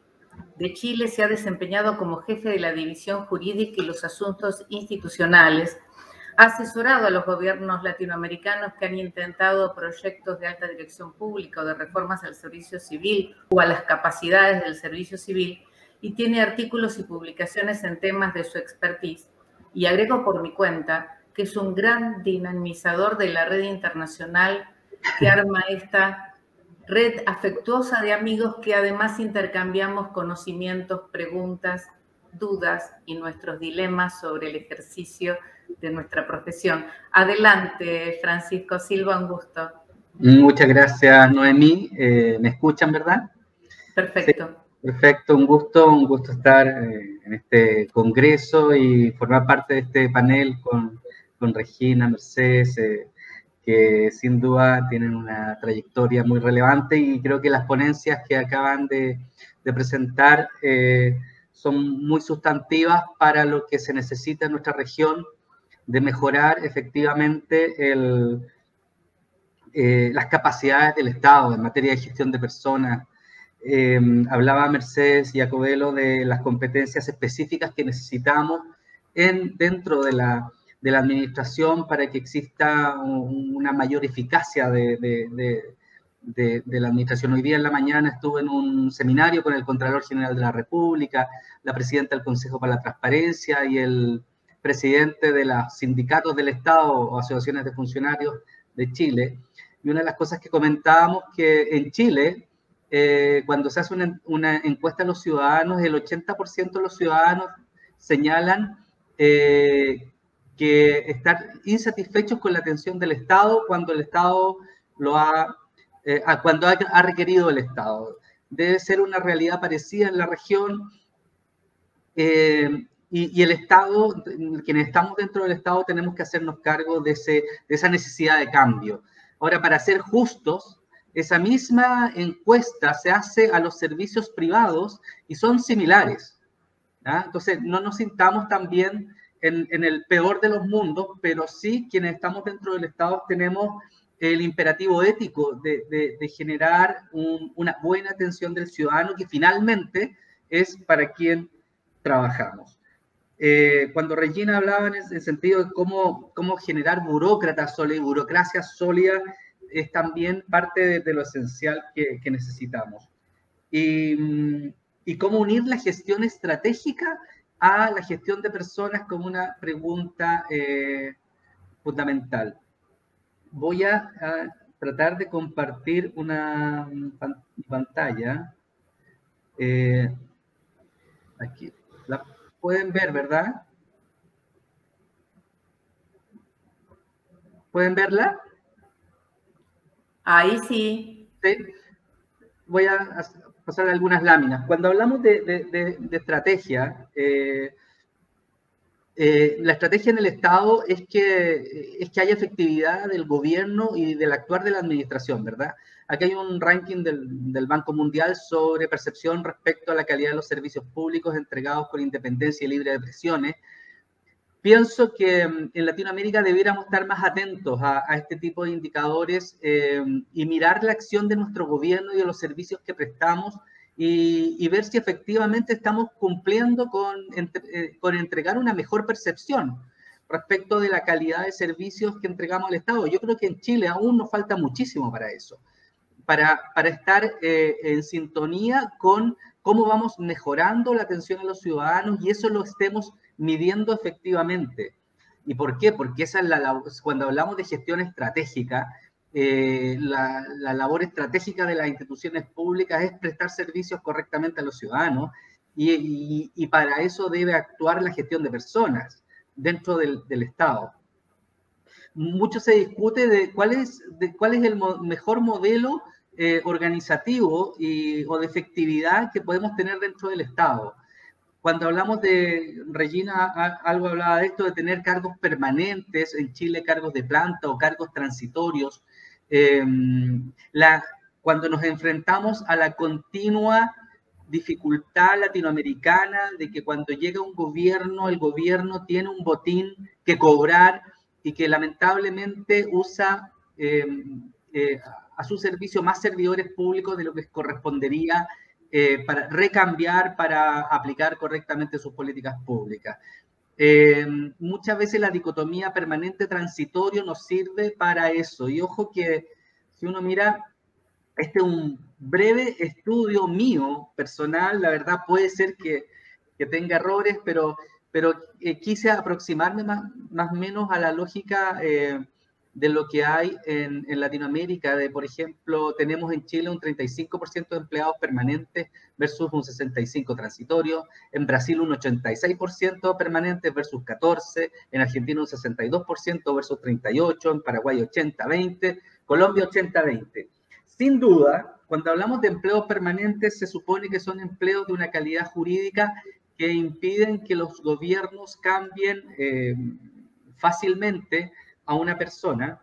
de Chile se ha desempeñado como jefe de la División Jurídica y los Asuntos Institucionales. Ha asesorado a los gobiernos latinoamericanos que han intentado proyectos de alta dirección pública o de reformas al servicio civil o a las capacidades del servicio civil, y tiene artículos y publicaciones en temas de su expertise. Y agrego por mi cuenta que es un gran dinamizador de la red internacional que arma esta red afectuosa de amigos que además intercambiamos conocimientos, preguntas, dudas y nuestros dilemas sobre el ejercicio de nuestra profesión. Adelante, Francisco Silva, un gusto. Muchas gracias, Noemí. ¿Me escuchan, verdad? Perfecto. Sí, perfecto, un gusto estar en este congreso y formar parte de este panel con Regina, Mercedes, que sin duda tienen una trayectoria muy relevante, y creo que las ponencias que acaban de presentar son muy sustantivas para lo que se necesita en nuestra región, de mejorar efectivamente las capacidades del Estado en materia de gestión de personas. Hablaba Mercedes Jacobello de las competencias específicas que necesitamos dentro de la administración para que exista una mayor eficacia de la administración. Hoy día en la mañana estuve en un seminario con el Contralor General de la República, la Presidenta del Consejo para la Transparencia y el presidente de los sindicatos del Estado o asociaciones de funcionarios de Chile. Y una de las cosas que comentábamos, que en Chile, cuando se hace una encuesta a los ciudadanos, el 80% de los ciudadanos señalan que están insatisfechos con la atención del Estado cuando el Estado cuando ha requerido el Estado. Debe ser una realidad parecida en la región, y el Estado, quienes estamos dentro del Estado, tenemos que hacernos cargo de esa necesidad de cambio. Ahora, para ser justos, esa misma encuesta se hace a los servicios privados y son similares, ¿ya? Entonces, no nos sintamos también en el peor de los mundos, pero sí quienes estamos dentro del Estado tenemos el imperativo ético de generar una buena atención del ciudadano, que finalmente es para quien trabajamos. Cuando Regina hablaba en el sentido de cómo generar burócratas sólidos, burocracia sólida, es también parte de lo esencial que necesitamos. Y cómo unir la gestión estratégica a la gestión de personas como una pregunta fundamental. Voy a tratar de compartir una pantalla. Aquí la pueden ver, ¿verdad? ¿Pueden verla? Ahí sí. Sí. Voy a pasar algunas láminas. Cuando hablamos de estrategia, la estrategia en el Estado es que haya efectividad del gobierno y del actuar de la administración, ¿verdad? Aquí hay un ranking del Banco Mundial sobre percepción respecto a la calidad de los servicios públicos entregados con independencia y libre de presiones. Pienso que en Latinoamérica debiéramos estar más atentos a este tipo de indicadores y mirar la acción de nuestro gobierno y de los servicios que prestamos y ver si efectivamente estamos cumpliendo con entregar una mejor percepción respecto de la calidad de servicios que entregamos al Estado. Yo creo que en Chile aún nos falta muchísimo para eso, para estar en sintonía con cómo vamos mejorando la atención a los ciudadanos y eso lo estemos midiendo efectivamente. ¿Y por qué? Porque esa es cuando hablamos de gestión estratégica, la labor estratégica de las instituciones públicas es prestar servicios correctamente a los ciudadanos y para eso debe actuar la gestión de personas dentro del Estado. Mucho se discute de cuál es el mejor modelo organizativo o de efectividad que podemos tener dentro del Estado. Cuando hablamos de, Regina algo hablaba de esto, de tener cargos permanentes, en Chile cargos de planta o cargos transitorios, cuando nos enfrentamos a la continua dificultad latinoamericana de que cuando llega un gobierno, el gobierno tiene un botín que cobrar y que lamentablemente usa a su servicio más servidores públicos de lo que correspondería para recambiar, para aplicar correctamente sus políticas públicas. Muchas veces la dicotomía permanente-transitorio nos sirve para eso. Y ojo que si uno mira, este es un breve estudio mío, personal, la verdad puede ser que tenga errores, pero quise aproximarme más o menos a la lógica de lo que hay en Latinoamérica, por ejemplo, tenemos en Chile un 35% de empleados permanentes versus un 65% transitorio, en Brasil un 86% permanentes versus 14%, en Argentina un 62% versus 38%, en Paraguay 80-20%, Colombia 80-20%. Sin duda, cuando hablamos de empleos permanentes, se supone que son empleos de una calidad jurídica que impiden que los gobiernos cambien fácilmente a una persona,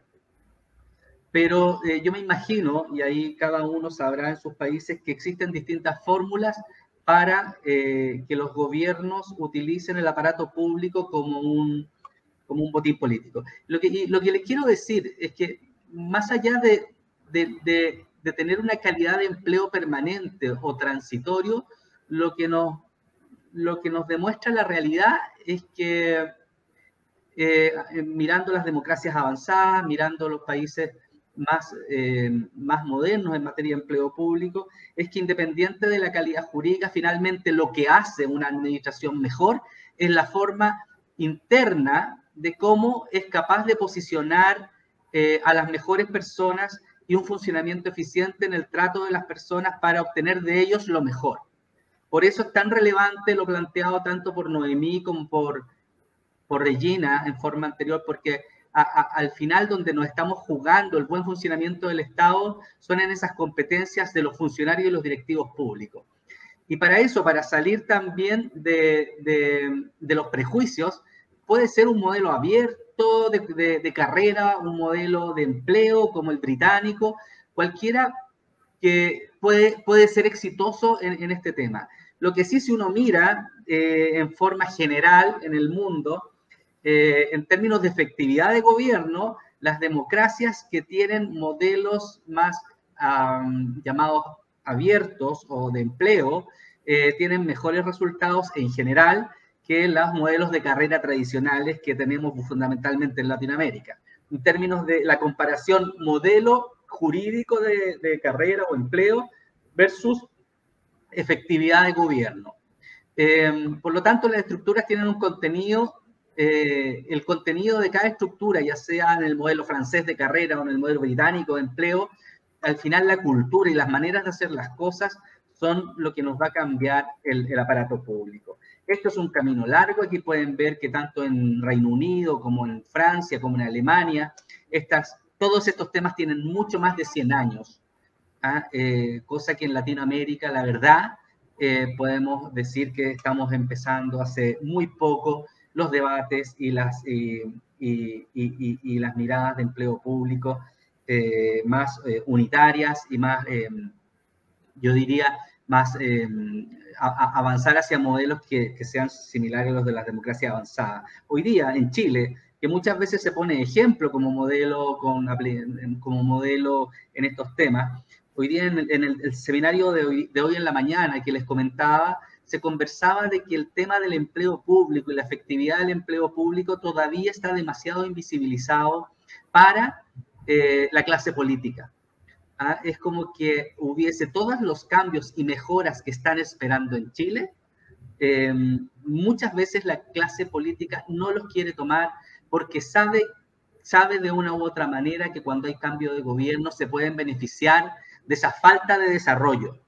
pero yo me imagino, y ahí cada uno sabrá en sus países, que existen distintas fórmulas para que los gobiernos utilicen el aparato público como un botín político. Lo que les quiero decir es que más allá de tener una calidad de empleo permanente o transitorio, lo que nos demuestra la realidad es que mirando las democracias avanzadas, mirando los países más modernos en materia de empleo público, es que independiente de la calidad jurídica, finalmente lo que hace una administración mejor es la forma interna de cómo es capaz de posicionar a las mejores personas y un funcionamiento eficiente en el trato de las personas para obtener de ellos lo mejor. Por eso es tan relevante lo planteado tanto por Noemí como por Regina en forma anterior, porque al final donde nos estamos jugando el buen funcionamiento del Estado son en esas competencias de los funcionarios y los directivos públicos. Y para eso, para salir también de los prejuicios, puede ser un modelo abierto de carrera, un modelo de empleo como el británico, cualquiera que puede ser exitoso en este tema. Lo que sí, si uno mira en forma general en el mundo, en términos de efectividad de gobierno, las democracias que tienen modelos más llamados abiertos o de empleo tienen mejores resultados en general que los modelos de carrera tradicionales que tenemos fundamentalmente en Latinoamérica. En términos de la comparación modelo jurídico de carrera o empleo versus efectividad de gobierno. Por lo tanto, las estructuras tienen un contenido, el contenido de cada estructura, ya sea en el modelo francés de carrera o en el modelo británico de empleo, al final la cultura y las maneras de hacer las cosas son lo que nos va a cambiar el aparato público. Esto es un camino largo. Aquí pueden ver que tanto en Reino Unido como en Francia, como en Alemania, todos estos temas tienen mucho más de 100 años. Cosa que en Latinoamérica, la verdad, podemos decir que estamos empezando hace muy poco los debates y las miradas de empleo público más unitarias y más, yo diría, más avanzar hacia modelos que sean similares a los de las democracias avanzadas. Hoy día, en Chile, que muchas veces se pone ejemplo como modelo en estos temas, hoy día en el seminario de hoy en la mañana que les comentaba, se conversaba de que el tema del empleo público y la efectividad del empleo público todavía está demasiado invisibilizado para la clase política. Es como que hubiese todos los cambios y mejoras que están esperando en Chile. Muchas veces la clase política no los quiere tomar porque sabe de una u otra manera que cuando hay cambio de gobierno se pueden beneficiar de esa falta de desarrollo.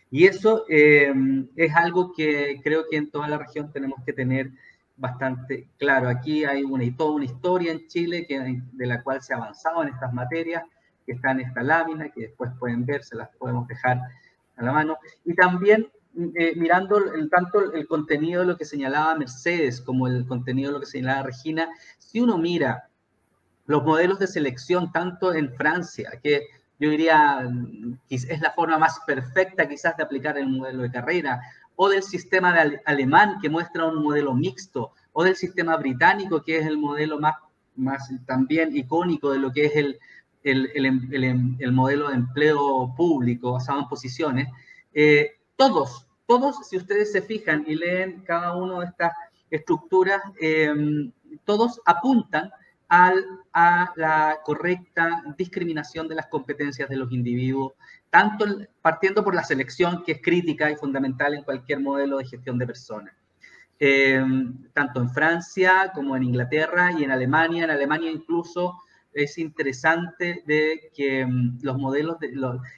Y eso es algo que creo que en toda la región tenemos que tener bastante claro. Aquí hay toda una historia en Chile de la cual se ha avanzado en estas materias, que está en esta lámina, que después pueden ver, se las podemos dejar a la mano. Y también mirando tanto el contenido de lo que señalaba Mercedes como el contenido de lo que señalaba Regina, si uno mira los modelos de selección tanto en Francia, que yo diría es la forma más perfecta quizás de aplicar el modelo de carrera, o del sistema alemán que muestra un modelo mixto, o del sistema británico que es el modelo más también icónico de lo que es el modelo de empleo público basado en posiciones. Todos, si ustedes se fijan y leen cada una de estas estructuras, todos apuntan a la correcta discriminación de las competencias de los individuos, tanto partiendo por la selección, que es crítica y fundamental en cualquier modelo de gestión de personas. Tanto en Francia como en Inglaterra y en Alemania. En Alemania incluso es interesante de que los modelos,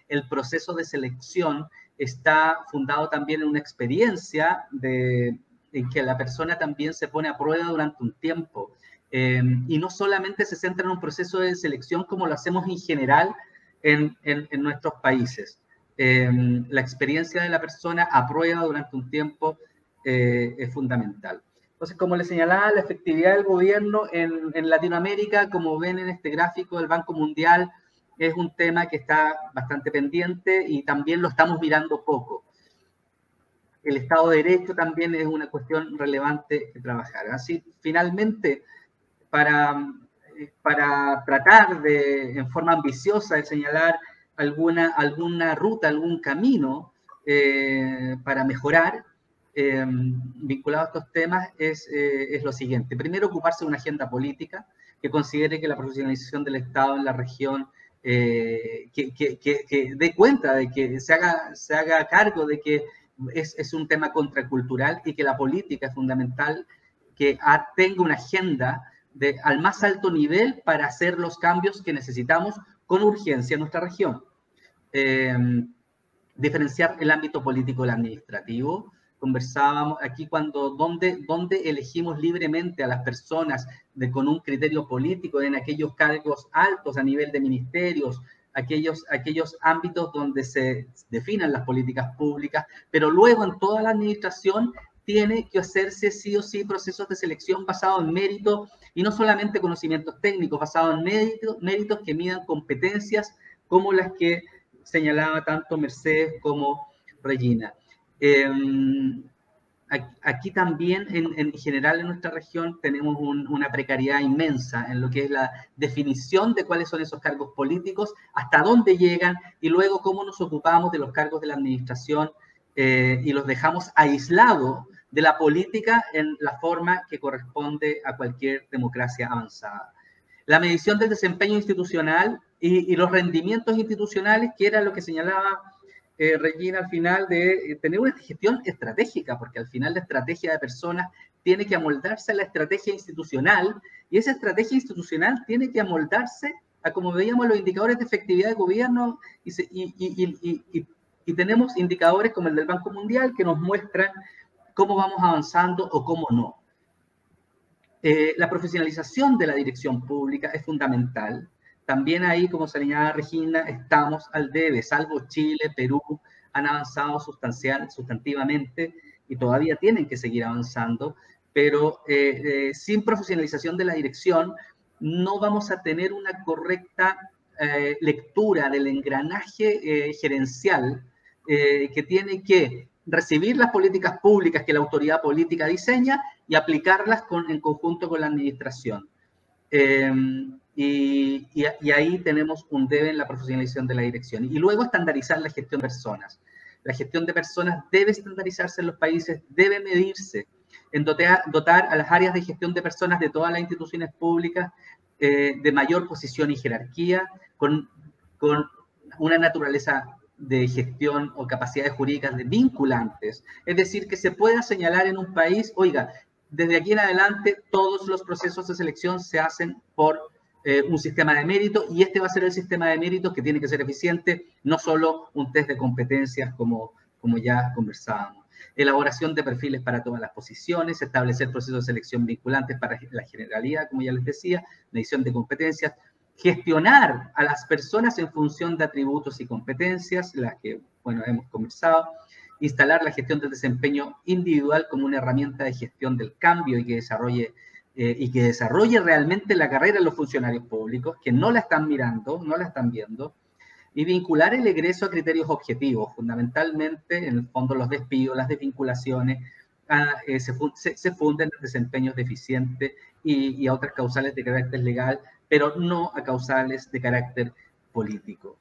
el proceso de selección está fundado también en una experiencia en que la persona también se pone a prueba durante un tiempo. Y no solamente se centra en un proceso de selección como lo hacemos en general en nuestros países. La experiencia de la persona a prueba durante un tiempo es fundamental. Entonces, como les señalaba, la efectividad del gobierno en Latinoamérica, como ven en este gráfico del Banco Mundial, es un tema que está bastante pendiente y también lo estamos mirando poco. El Estado de Derecho también es una cuestión relevante que trabajar. Así, finalmente, para tratar de, en forma ambiciosa, de señalar alguna ruta, algún camino para mejorar, vinculado a estos temas, es lo siguiente. Primero, ocuparse de una agenda política que considere que la profesionalización del Estado en la región, que dé cuenta de que se haga cargo de que es un tema contracultural y que la política es fundamental, que tenga una agenda al más alto nivel para hacer los cambios que necesitamos con urgencia en nuestra región. Diferenciar el ámbito político del administrativo. Conversábamos aquí donde elegimos libremente a las personas con un criterio político en aquellos cargos altos a nivel de ministerios, aquellos ámbitos donde se definan las políticas públicas, pero luego en toda la administración tiene que hacerse sí o sí procesos de selección basados en mérito y no solamente conocimientos técnicos, basados en méritos que midan competencias como las que señalaba tanto Mercedes como Regina. Aquí también, en general, en nuestra región tenemos una precariedad inmensa en lo que es la definición de cuáles son esos cargos políticos, hasta dónde llegan y luego cómo nos ocupamos de los cargos de la administración y los dejamos aislados de la política en la forma que corresponde a cualquier democracia avanzada. La medición del desempeño institucional y los rendimientos institucionales, que era lo que señalaba Regina al final, de tener una gestión estratégica, porque al final la estrategia de personas tiene que amoldarse a la estrategia institucional, y esa estrategia institucional tiene que amoldarse a, como veíamos, los indicadores de efectividad de gobierno, y tenemos indicadores como el del Banco Mundial que nos muestran cómo vamos avanzando o cómo no. La profesionalización de la dirección pública es fundamental. También ahí, como señalaba Regina, estamos al debe, salvo Chile, Perú, han avanzado sustantivamente y todavía tienen que seguir avanzando, pero sin profesionalización de la dirección no vamos a tener una correcta lectura del engranaje gerencial que tiene que recibir las políticas públicas que la autoridad política diseña y aplicarlas en conjunto con la administración. Y ahí tenemos un debe en la profesionalización de la dirección. Y luego estandarizar la gestión de personas. La gestión de personas debe estandarizarse en los países, debe medirse, en dotar a las áreas de gestión de personas de todas las instituciones públicas de mayor posición y jerarquía, con una naturaleza de gestión o capacidades jurídicas vinculantes. Es decir, que se pueda señalar en un país, oiga, desde aquí en adelante todos los procesos de selección se hacen por un sistema de mérito, y este va a ser el sistema de mérito que tiene que ser eficiente, no solo un test de competencias como ya conversábamos. Elaboración de perfiles para todas las posiciones, establecer procesos de selección vinculantes para la generalidad, como ya les decía, medición de competencias, gestionar a las personas en función de atributos y competencias, las que, bueno, hemos conversado, instalar la gestión del desempeño individual como una herramienta de gestión del cambio y que desarrolle realmente la carrera de los funcionarios públicos, que no la están mirando, no la están viendo, y vincular el egreso a criterios objetivos, fundamentalmente, en el fondo, los despidos, las desvinculaciones, se funden en desempeños deficientes y a otras causales de carácter legal, pero no a causales de carácter político.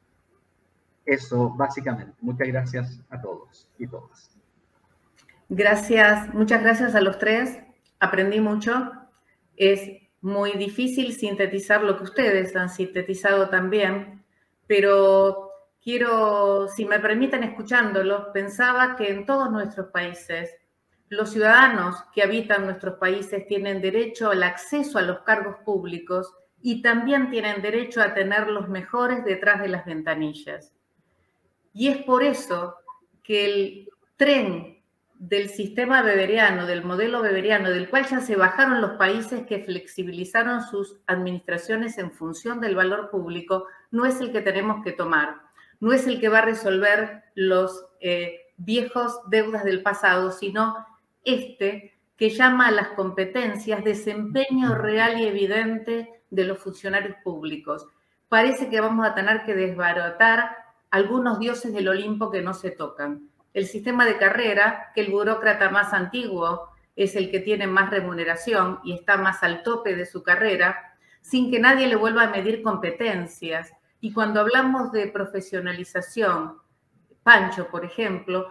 Eso, básicamente. Muchas gracias a todos y todas. Gracias, muchas gracias a los tres. Aprendí mucho. Es muy difícil sintetizar lo que ustedes han sintetizado también, pero quiero, si me permiten escuchándolos, pensaba que en todos nuestros países, los ciudadanos que habitan nuestros países tienen derecho al acceso a los cargos públicos y también tienen derecho a tener los mejores detrás de las ventanillas. Y es por eso que el tren del sistema weberiano, del modelo weberiano, del cual ya se bajaron los países que flexibilizaron sus administraciones en función del valor público, no es el que tenemos que tomar, no es el que va a resolver los viejos deudas del pasado, sino este que llama a las competencias desempeño real y evidente de los funcionarios públicos. Parece que vamos a tener que desbaratar algunos dioses del Olimpo que no se tocan. El sistema de carrera, que el burócrata más antiguo es el que tiene más remuneración y está más al tope de su carrera, sin que nadie le vuelva a medir competencias. Y cuando hablamos de profesionalización, Pancho, por ejemplo,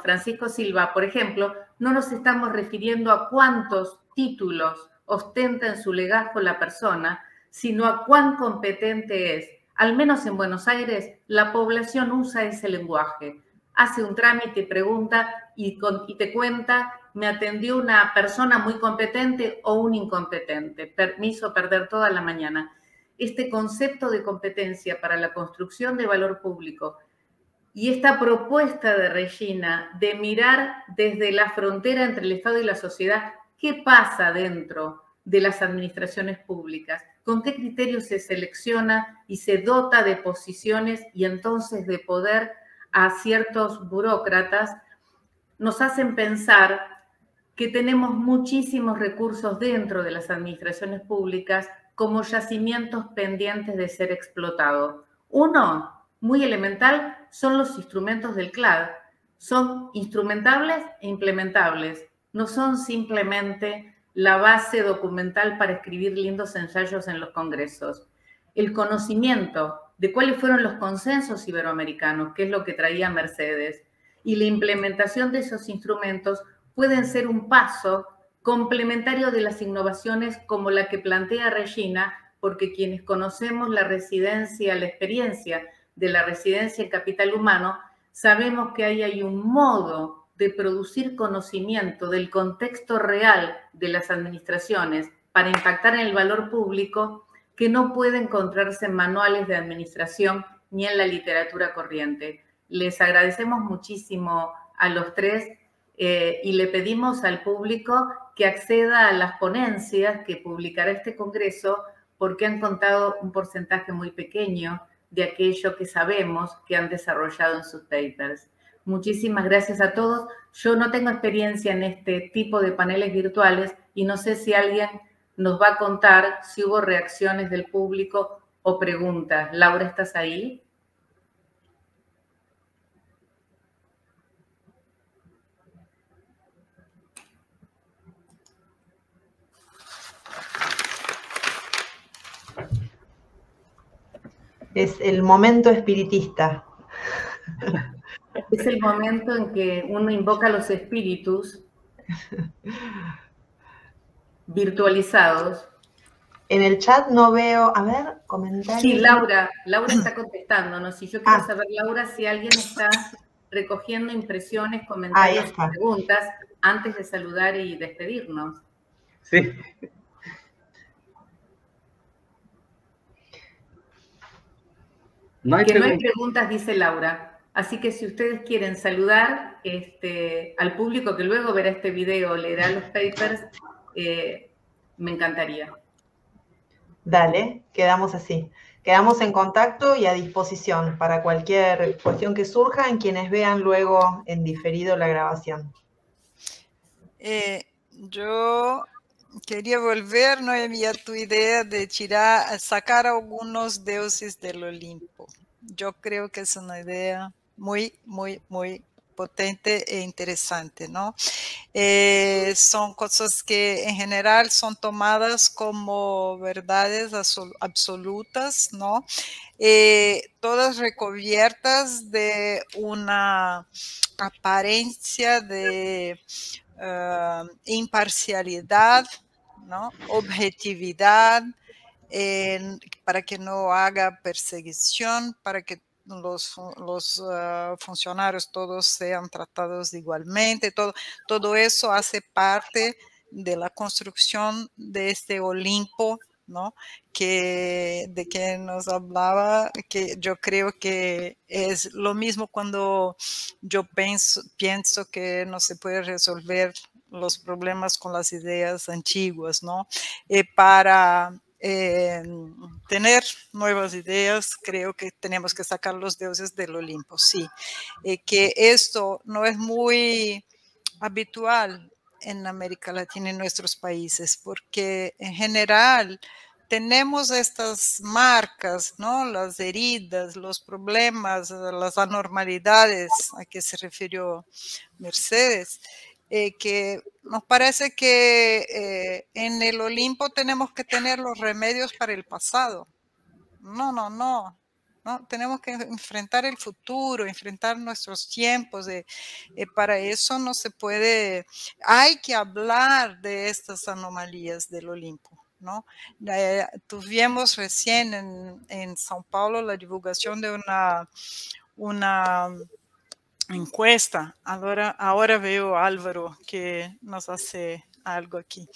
Francisco Silva, por ejemplo, no nos estamos refiriendo a cuántos títulos ostenta en su legajo la persona, sino a cuán competente es. Al menos en Buenos Aires, la población usa ese lenguaje. Hace un trámite, pregunta y te cuenta, me atendió una persona muy competente o un incompetente. Me hizo perder toda la mañana. Este concepto de competencia para la construcción de valor público y esta propuesta de Regina de mirar desde la frontera entre el Estado y la sociedad, ¿qué pasa dentro de las administraciones públicas? ¿Con qué criterios se selecciona y se dota de posiciones y entonces de poder a ciertos burócratas? Nos hacen pensar que tenemos muchísimos recursos dentro de las administraciones públicas como yacimientos pendientes de ser explotados. Uno, muy elemental, son los instrumentos del CLAD. Son instrumentables e implementables. No son simplemente la base documental para escribir lindos ensayos en los congresos. El conocimiento de cuáles fueron los consensos iberoamericanos, que es lo que traía Mercedes, y la implementación de esos instrumentos pueden ser un paso complementario de las innovaciones como la que plantea Regina, porque quienes conocemos la residencia, la experiencia de la residencia en capital humano, sabemos que ahí hay un modo de producir conocimiento del contexto real de las administraciones para impactar en el valor público que no puede encontrarse en manuales de administración ni en la literatura corriente. Les agradecemos muchísimo a los tres y le pedimos al público que acceda a las ponencias que publicará este congreso porque han contado un porcentaje muy pequeño de aquello que sabemos que han desarrollado en sus papers. Muchísimas gracias a todos. Yo no tengo experiencia en este tipo de paneles virtuales y no sé si alguien nos va a contar si hubo reacciones del público o preguntas. Laura, ¿estás ahí? Es el momento espiritista. Es el momento en que uno invoca a los espíritus virtualizados. En el chat no veo, a ver, comentarios. Sí, Laura está contestándonos. Y yo quiero saber, Laura, si alguien está recogiendo impresiones, comentarios, preguntas, antes de saludar y despedirnos. Sí. No hay preguntas, dice Laura. Así que si ustedes quieren saludar al público que luego verá este video, leerá los papers, me encantaría. Dale, quedamos así. Quedamos en contacto y a disposición para cualquier cuestión que surja en quienes vean luego en diferido la grabación. Yo quería volver, Noemí, a tu idea de sacar algunos dioses del Olimpo. Yo creo que es una idea muy, muy, muy potente e interesante, ¿no? Son cosas que en general son tomadas como verdades absolutas, ¿no? Todas recubiertas de una apariencia de imparcialidad, ¿no? Objetividad, para que no haga perseguición, para que los funcionarios todos sean tratados igualmente. Todo eso hace parte de la construcción de este Olimpo, ¿no? De que nos hablaba, que yo creo que es lo mismo cuando yo pienso que no se puede resolver los problemas con las ideas antiguas, ¿no? Para tener nuevas ideas, creo que tenemos que sacar los dioses del Olimpo, sí. Que esto no es muy habitual en América Latina, en nuestros países, porque en general tenemos estas marcas, ¿no? Las heridas, los problemas, las anormalidades a que se refirió Mercedes, que nos parece que en el Olimpo tenemos que tener los remedios para el pasado. No, tenemos que enfrentar el futuro, enfrentar nuestros tiempos. Para eso no se puede, hay que hablar de estas anomalías del Olimpo, ¿no? Tuvimos recién en São Paulo la divulgación de una encuesta. Ahora veo a Álvaro que nos hace algo aquí,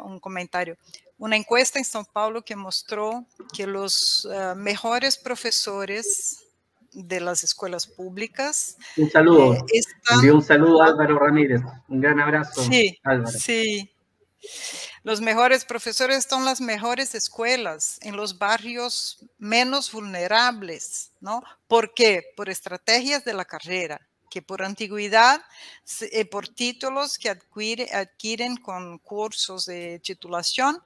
un comentario. Una encuesta en São Paulo que mostró que los mejores profesores de las escuelas públicas... Un saludo. Envío un saludo a Álvaro Ramírez. Un gran abrazo, sí, Álvaro. Sí. Los mejores profesores son las mejores escuelas en los barrios menos vulnerables, ¿no? ¿Por qué? Por estrategias de la carrera, que por antigüedad, por títulos que adquieren con cursos de titulación,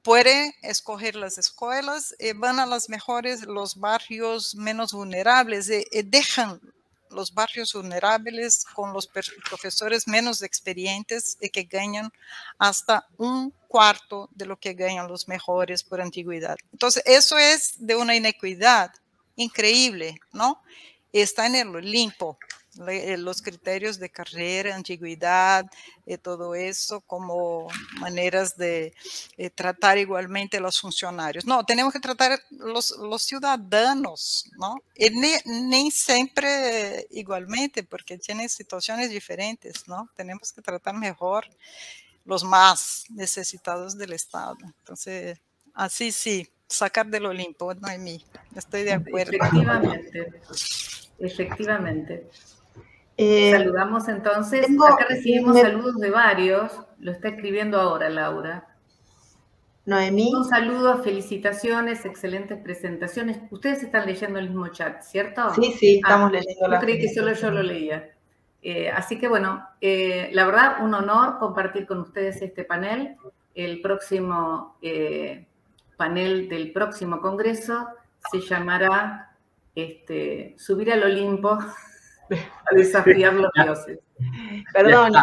pueden escoger las escuelas, van a los barrios menos vulnerables, dejan los barrios vulnerables con los profesores menos experientes y que ganan hasta un cuarto de lo que ganan los mejores por antigüedad. Entonces, eso es de una inequidad increíble, ¿no? Está en el Olimpo, los criterios de carrera, antigüedad, todo eso como maneras de tratar igualmente a los funcionarios. No, tenemos que tratar los ciudadanos, ¿no? Y ni siempre igualmente, porque tienen situaciones diferentes, ¿no? Tenemos que tratar mejor los más necesitados del Estado. Entonces, así sí, sacar del Olimpo, Noemí, estoy de acuerdo. Efectivamente. Saludamos entonces. Acá recibimos saludos de varios. Lo está escribiendo ahora Laura. Noemí. Un saludo, felicitaciones, excelentes presentaciones. Ustedes están leyendo el mismo chat, ¿cierto? Sí, estamos leyendo. Yo creí que solo yo lo leía. Así que bueno, la verdad, un honor compartir con ustedes este panel. El próximo panel del próximo congreso se llamará Subir al Olimpo a desafiar los dioses. Perdón,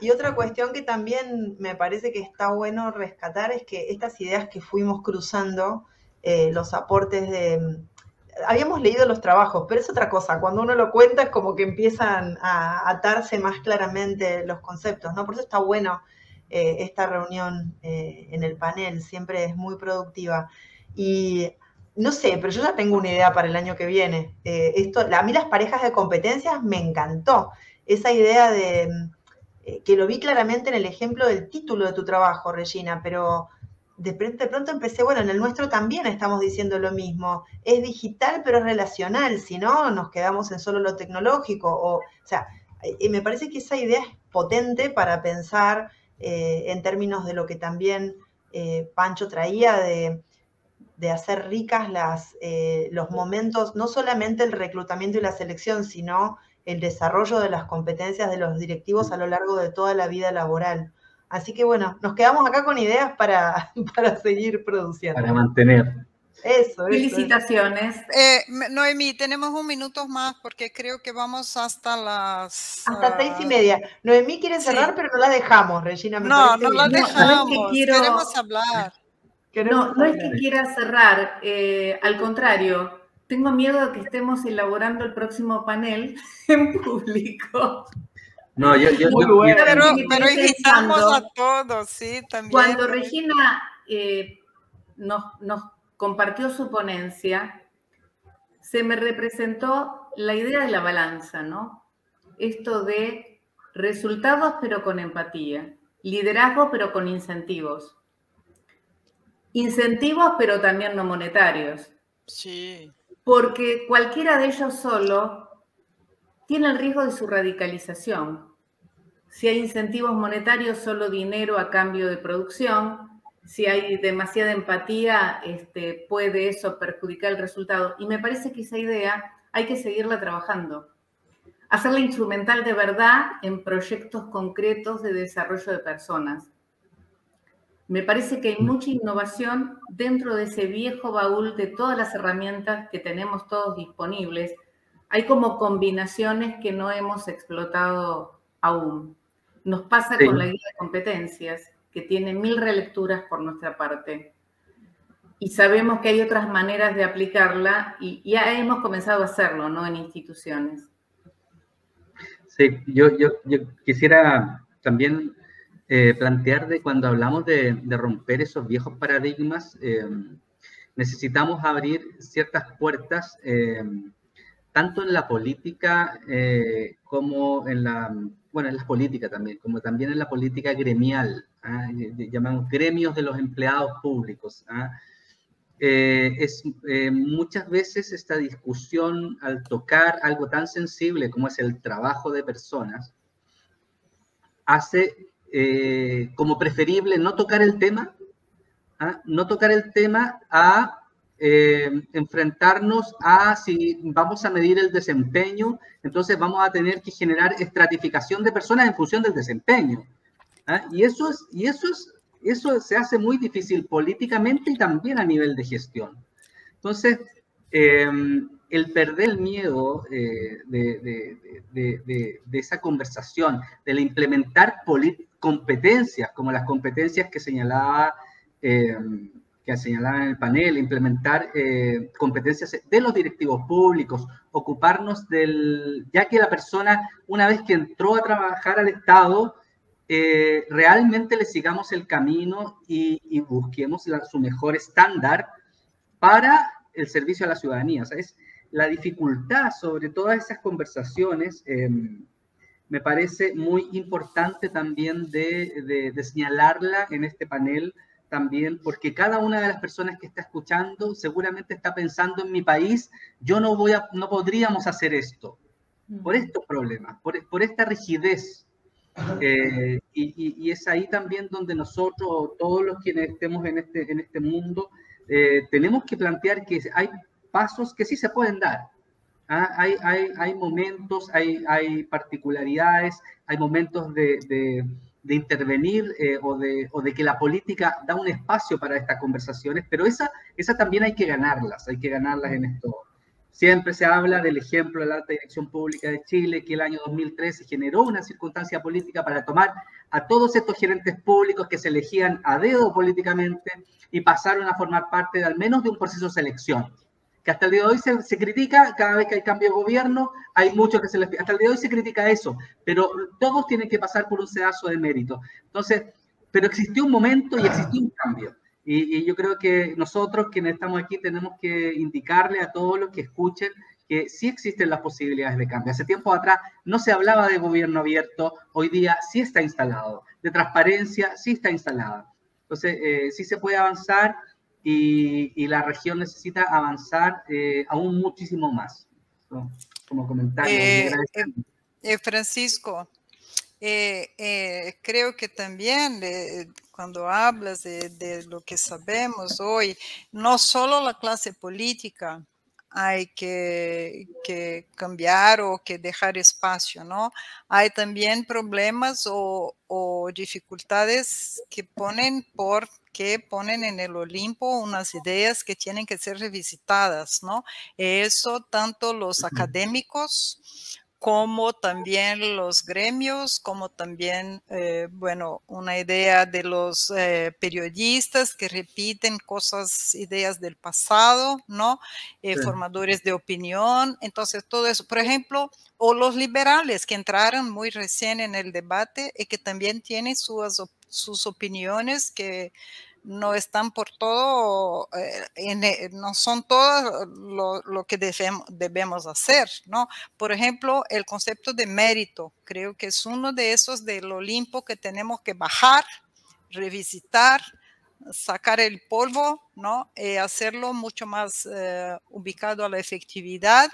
y otra cuestión que también me parece que está bueno rescatar es que estas ideas que fuimos cruzando, los aportes habíamos leído los trabajos, pero es otra cosa, cuando uno lo cuenta es como que empiezan a atarse más claramente los conceptos, ¿no? Por eso está bueno esta reunión en el panel, siempre es muy productiva. Y no sé, pero yo ya tengo una idea para el año que viene. A mí las parejas de competencias me encantó. Esa idea que lo vi claramente en el ejemplo del título de tu trabajo, Regina, pero de pronto empecé, bueno, en el nuestro también estamos diciendo lo mismo. Es digital, pero es relacional, si no, nos quedamos en solo lo tecnológico. O sea, me parece que esa idea es potente para pensar en términos de lo que también Pancho traía de hacer ricas los momentos, no solamente el reclutamiento y la selección, sino el desarrollo de las competencias de los directivos a lo largo de toda la vida laboral. Así que bueno, nos quedamos acá con ideas para seguir produciendo. Para mantener. Eso. Felicitaciones. Noemí, tenemos un minuto más porque creo que vamos hasta las... Hasta 6:30. Noemí quiere cerrar, pero no la dejamos, Regina. No la dejamos. No, queremos hablar. No es que quiera cerrar, al contrario, tengo miedo de que estemos elaborando el próximo panel en público. No, yo pero invitamos a todos, sí, también. Cuando Regina nos compartió su ponencia, se me representó la idea de la balanza, ¿no? Esto de resultados pero con empatía, liderazgo pero con incentivos. Incentivos, pero también no monetarios. Sí. Porque cualquiera de ellos solo tiene el riesgo de su radicalización. Si hay incentivos monetarios, solo dinero a cambio de producción. Si hay demasiada empatía, puede eso perjudicar el resultado. Y me parece que esa idea hay que seguirla trabajando. hacerla instrumental de verdad en proyectos concretos de desarrollo de personas. Me parece que hay mucha innovación dentro de ese viejo baúl de todas las herramientas que tenemos todos disponibles. Hay como combinaciones que no hemos explotado aún. Nos pasa con la guía de competencias, que tiene 1000 relecturas por nuestra parte. Y sabemos que hay otras maneras de aplicarla y ya hemos comenzado a hacerlo, ¿no? En instituciones. Sí, yo quisiera también plantear de cuando hablamos de romper esos viejos paradigmas, necesitamos abrir ciertas puertas, tanto en la política como en la, bueno, en la política también, como también en la política gremial, llamamos gremios de los empleados públicos. Muchas veces esta discusión, al tocar algo tan sensible como es el trabajo de personas, hace como preferible no tocar el tema, a enfrentarnos a si vamos a medir el desempeño, entonces vamos a tener que generar estratificación de personas en función del desempeño. Y eso se hace muy difícil políticamente y también a nivel de gestión. Entonces, el perder el miedo de esa conversación, del implementar competencias, como las competencias que señalaba en el panel, implementar competencias de los directivos públicos, ocuparnos ya que la persona, una vez que entró a trabajar al Estado, realmente le sigamos el camino y busquemos su mejor estándar para el servicio a la ciudadanía. O sea, es la dificultad sobre todas esas conversaciones, me parece muy importante también de señalarla en este panel también, porque cada una de las personas que está escuchando seguramente está pensando en mi país, no podríamos hacer esto, por estos problemas, por esta rigidez. Y es ahí también donde nosotros, todos los quienes estemos en este mundo, tenemos que plantear que hay pasos que sí se pueden dar. Hay momentos, hay particularidades, hay momentos de intervenir o de que la política da un espacio para estas conversaciones, pero esa también hay que ganarlas en esto. Siempre se habla del ejemplo de la Alta Dirección Pública de Chile, que el año 2013 generó una circunstancia política para tomar a todos estos gerentes públicos que se elegían a dedo políticamente y pasaron a formar parte de al menos de un proceso de selección, que hasta el día de hoy se critica. Cada vez que hay cambio de gobierno, hay muchos que hasta el día de hoy se critica eso, pero todos tienen que pasar por un sedazo de mérito. Entonces, pero existió un momento y existió un cambio. Y yo creo que nosotros, quienes estamos aquí, tenemos que indicarle a todos los que escuchen que sí existen las posibilidades de cambio. Hace tiempo atrás no se hablaba de gobierno abierto, hoy día sí está instalado, de transparencia sí está instalada. Entonces, sí se puede avanzar y la región necesita avanzar aún muchísimo más. Como comentario. Francisco, creo que también cuando hablas de lo que sabemos hoy, no solo la clase política hay que cambiar o que dejar espacio, ¿no? Hay también problemas o dificultades que ponen en el Olimpo unas ideas que tienen que ser revisitadas, ¿no? Eso tanto los académicos como también los gremios, como también, bueno, una idea de los periodistas que repiten ideas del pasado, ¿no? Sí. Formadores de opinión, entonces todo eso, por ejemplo, o los liberales que entraron muy recién en el debate y que también tienen sus opiniones que no están por todo, no son todo lo que debemos hacer, ¿no? Por ejemplo, el concepto de mérito, creo que es uno de esos del Olimpo que tenemos que bajar, revisitar, sacar el polvo, ¿no? Hacerlo mucho más ubicado a la efectividad,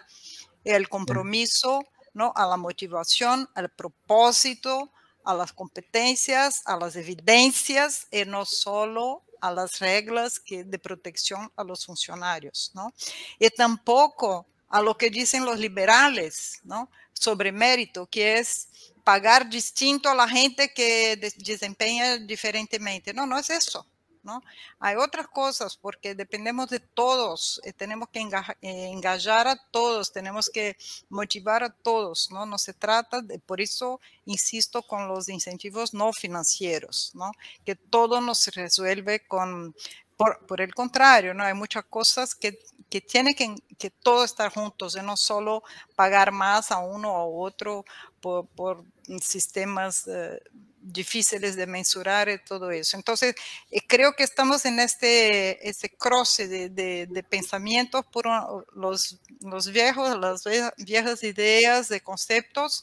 el compromiso, ¿no? A la motivación, al propósito, a las competencias, a las evidencias y no solo a las reglas de protección a los funcionarios, ¿no? Y tampoco a lo que dicen los liberales, ¿no? Sobre mérito, que es pagar distinto a la gente que desempeña diferentemente. No, no es eso, ¿no? Hay otras cosas, porque dependemos de todos, tenemos que engajar a todos, tenemos que motivar a todos, ¿no? No se trata de, por eso insisto con los incentivos no financieros, ¿no? Que todo no se resuelve con, por el contrario, ¿no? Hay muchas cosas que tiene que todo estar juntos, y no solo pagar más a uno o otro por sistemas difíciles de mensurar y todo eso. Entonces, creo que estamos en este cruce de pensamientos por las viejas ideas de conceptos,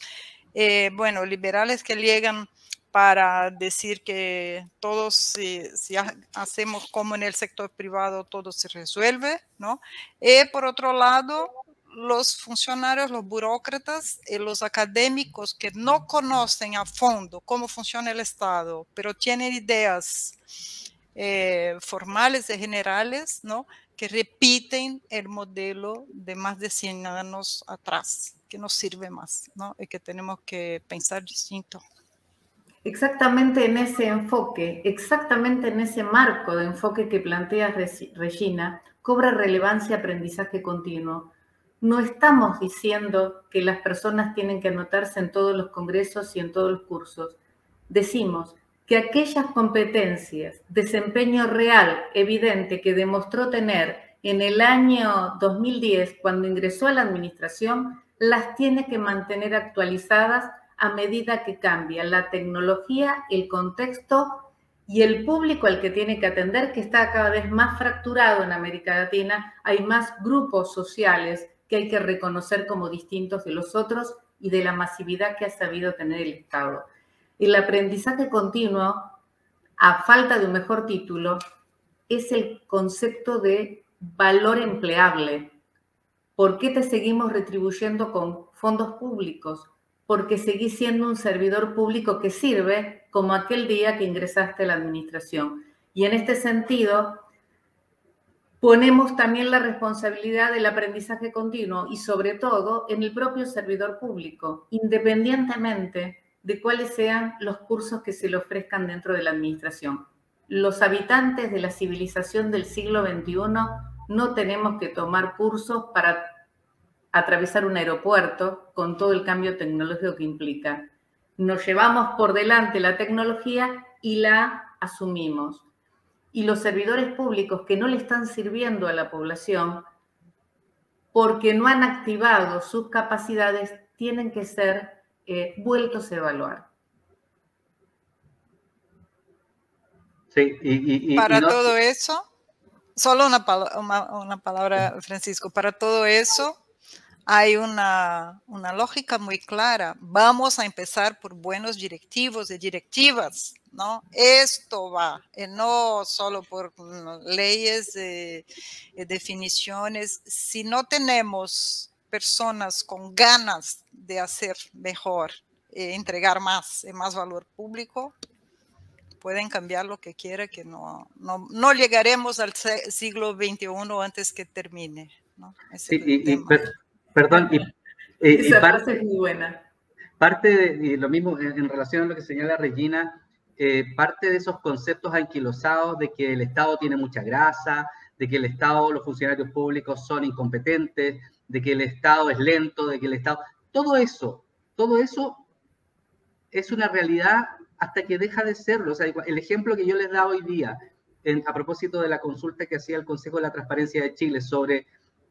bueno, liberales que llegan para decir que todos, si hacemos como en el sector privado, todo se resuelve, ¿no? Y por otro lado, los funcionarios, los burócratas y los académicos que no conocen a fondo cómo funciona el Estado, pero tienen ideas formales y generales, ¿no? Que repiten el modelo de más de 100 años atrás, que no sirve más, ¿no? Y que tenemos que pensar distinto. Exactamente en ese enfoque, exactamente en ese marco de enfoque que plantea Regina, cobra relevancia aprendizaje continuo. No estamos diciendo que las personas tienen que anotarse en todos los congresos y en todos los cursos. Decimos que aquellas competencias, desempeño real, evidente, que demostró tener en el año 2010, cuando ingresó a la administración, las tiene que mantener actualizadas a medida que cambia la tecnología, el contexto y el público al que tiene que atender, que está cada vez más fracturado en América Latina. Hay más grupos sociales que hay que reconocer como distintos de los otros y de la masividad que ha sabido tener el Estado. El aprendizaje continuo, a falta de un mejor título, es el concepto de valor empleable. ¿Por qué te seguimos retribuyendo con fondos públicos? Porque seguís siendo un servidor público que sirve como aquel día que ingresaste a la administración. Y en este sentido, ponemos también la responsabilidad del aprendizaje continuo y sobre todo en el propio servidor público, independientemente de cuáles sean los cursos que se le ofrezcan dentro de la administración. Los habitantes de la civilización del siglo XXI no tenemos que tomar cursos para atravesar un aeropuerto con todo el cambio tecnológico que implica. Nos llevamos por delante la tecnología y la asumimos. Y los servidores públicos que no le están sirviendo a la población porque no han activado sus capacidades tienen que ser vueltos a evaluar. Sí, para todo eso, solo una palabra, Francisco, para todo eso hay una lógica muy clara. Vamos a empezar por buenos directivos y directivas, ¿no? Esto va, no solo por leyes, definiciones. Si no tenemos personas con ganas de hacer mejor, entregar más valor público, pueden cambiar lo que quiera, que no llegaremos al siglo XXI antes que termine, ¿no? Sí, perdón, esa frase es muy buena. Parte de lo mismo en relación a lo que señala Regina, parte de esos conceptos anquilosados de que el Estado tiene mucha grasa, de que el Estado, los funcionarios públicos son incompetentes, de que el Estado es lento, de que el Estado... Todo eso es una realidad hasta que deja de serlo. O sea, el ejemplo que yo les daba hoy día, a propósito de la consulta que hacía el Consejo de la Transparencia de Chile sobre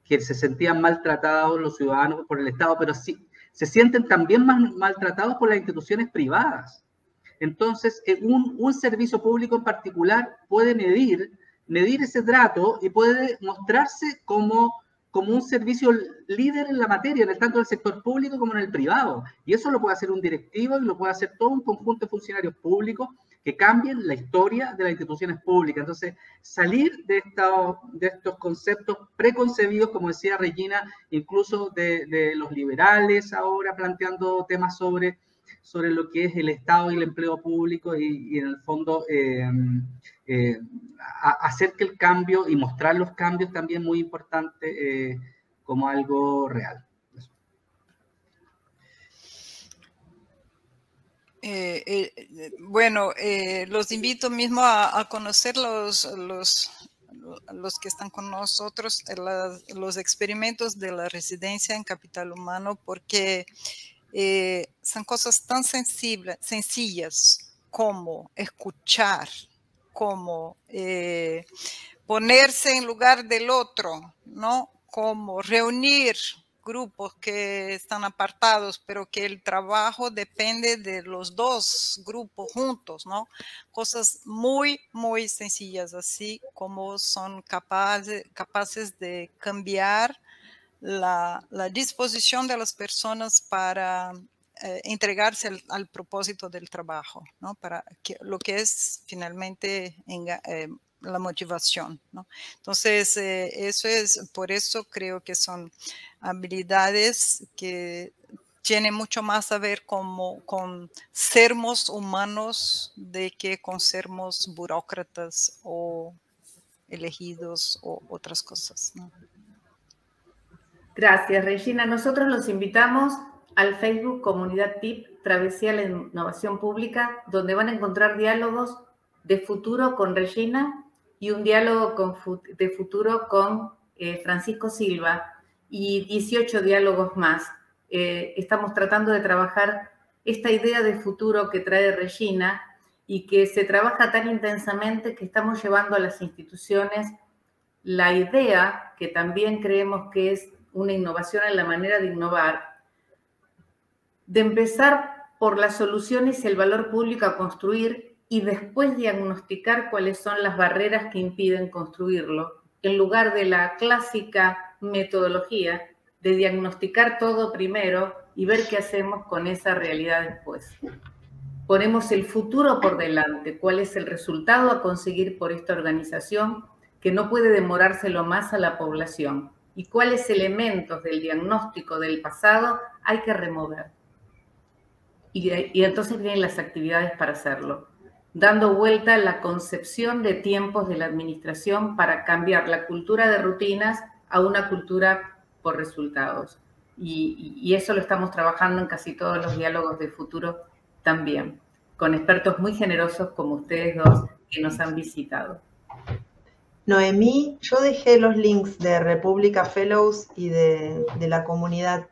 que se sentían maltratados los ciudadanos por el Estado, pero sí, se sienten también maltratados por las instituciones privadas. Entonces, un servicio público en particular puede medir ese trato y puede mostrarse como un servicio líder en la materia, tanto en el sector público como en el privado. Y eso lo puede hacer un directivo y lo puede hacer todo un conjunto de funcionarios públicos que cambien la historia de las instituciones públicas. Entonces, salir de estos conceptos preconcebidos, como decía Regina, incluso de los liberales ahora planteando temas sobre lo que es el Estado y el empleo público y en el fondo hacer que el cambio y mostrar los cambios también muy importante como algo real. Bueno, los invito mismo a conocer los que están con nosotros, los experimentos de la residencia en Capital Humano, porque son cosas tan sencillas como escuchar, como ponerse en lugar del otro, ¿no? Como reunir grupos que están apartados, pero que el trabajo depende de los dos grupos juntos, ¿no? Cosas muy, muy sencillas, así como son capaces de cambiar la disposición de las personas para entregarse al propósito del trabajo, ¿no? Para lo que es finalmente la motivación, ¿no? Entonces, por eso creo que son habilidades que tienen mucho más a ver con sermos humanos de que con sermos burócratas o elegidos o otras cosas, ¿no? Gracias, Regina. Nosotros los invitamos al Facebook Comunidad TIP, Travesía a la Innovación Pública, donde van a encontrar diálogos de futuro con Regina y un diálogo de futuro con Francisco Silva y 18 diálogos más. Estamos tratando de trabajar esta idea de futuro que trae Regina y que se trabaja tan intensamente que estamos llevando a las instituciones la idea, que también creemos que es una innovación en la manera de innovar, de empezar por las soluciones y el valor público a construir y después diagnosticar cuáles son las barreras que impiden construirlo, en lugar de la clásica metodología de diagnosticar todo primero y ver qué hacemos con esa realidad después. Ponemos el futuro por delante, cuál es el resultado a conseguir por esta organización que no puede demorárselo más a la población y cuáles elementos del diagnóstico del pasado hay que remover. Y entonces vienen las actividades para hacerlo, dando vuelta a la concepción de tiempos de la administración para cambiar la cultura de rutinas a una cultura por resultados. Y eso lo estamos trabajando en casi todos los diálogos de futuro también, con expertos muy generosos como ustedes dos que nos han visitado. Noemí, yo dejé los links de República Fellows y de la comunidad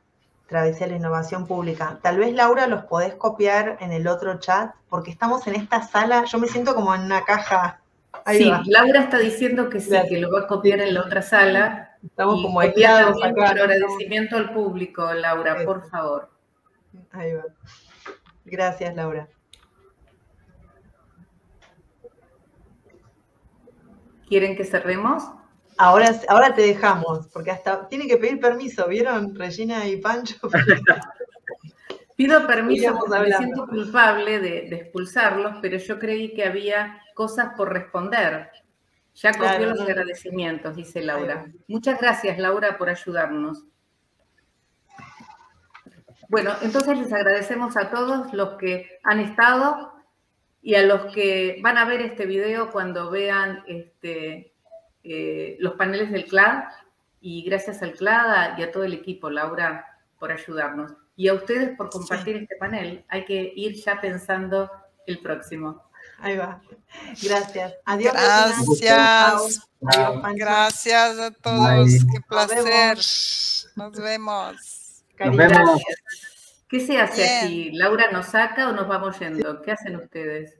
Travesía a la Innovación Pública. Tal vez, Laura, los podés copiar en el otro chat, porque estamos en esta sala, yo me siento como en una caja. Ahí sí, va. Laura está diciendo que sí, que lo va a copiar en la otra sala. Estamos como aislados acá. Por agradecimiento al público, Laura, por favor. Ahí va. Gracias, Laura. ¿Quieren que cerremos? Ahora te dejamos, porque hasta tiene que pedir permiso, ¿vieron? Regina y Pancho. Pido permiso porque me siento culpable de expulsarlos, pero yo creí que había cosas por responder. Ya copió los agradecimientos, dice Laura. Muchas gracias, Laura, por ayudarnos. Bueno, entonces les agradecemos a todos los que han estado y a los que van a ver este video cuando vean los paneles del CLAD, y gracias al CLAD y a todo el equipo, Laura, por ayudarnos. Y a ustedes por compartir este panel. Hay que ir ya pensando el próximo. Ahí va. Gracias. Adiós. Gracias. Adiós, gracias a todos. Bye. Qué placer. Nos vemos. Nos vemos. ¿Qué se hace aquí? ¿Laura nos saca o nos vamos yendo? ¿Qué hacen ustedes?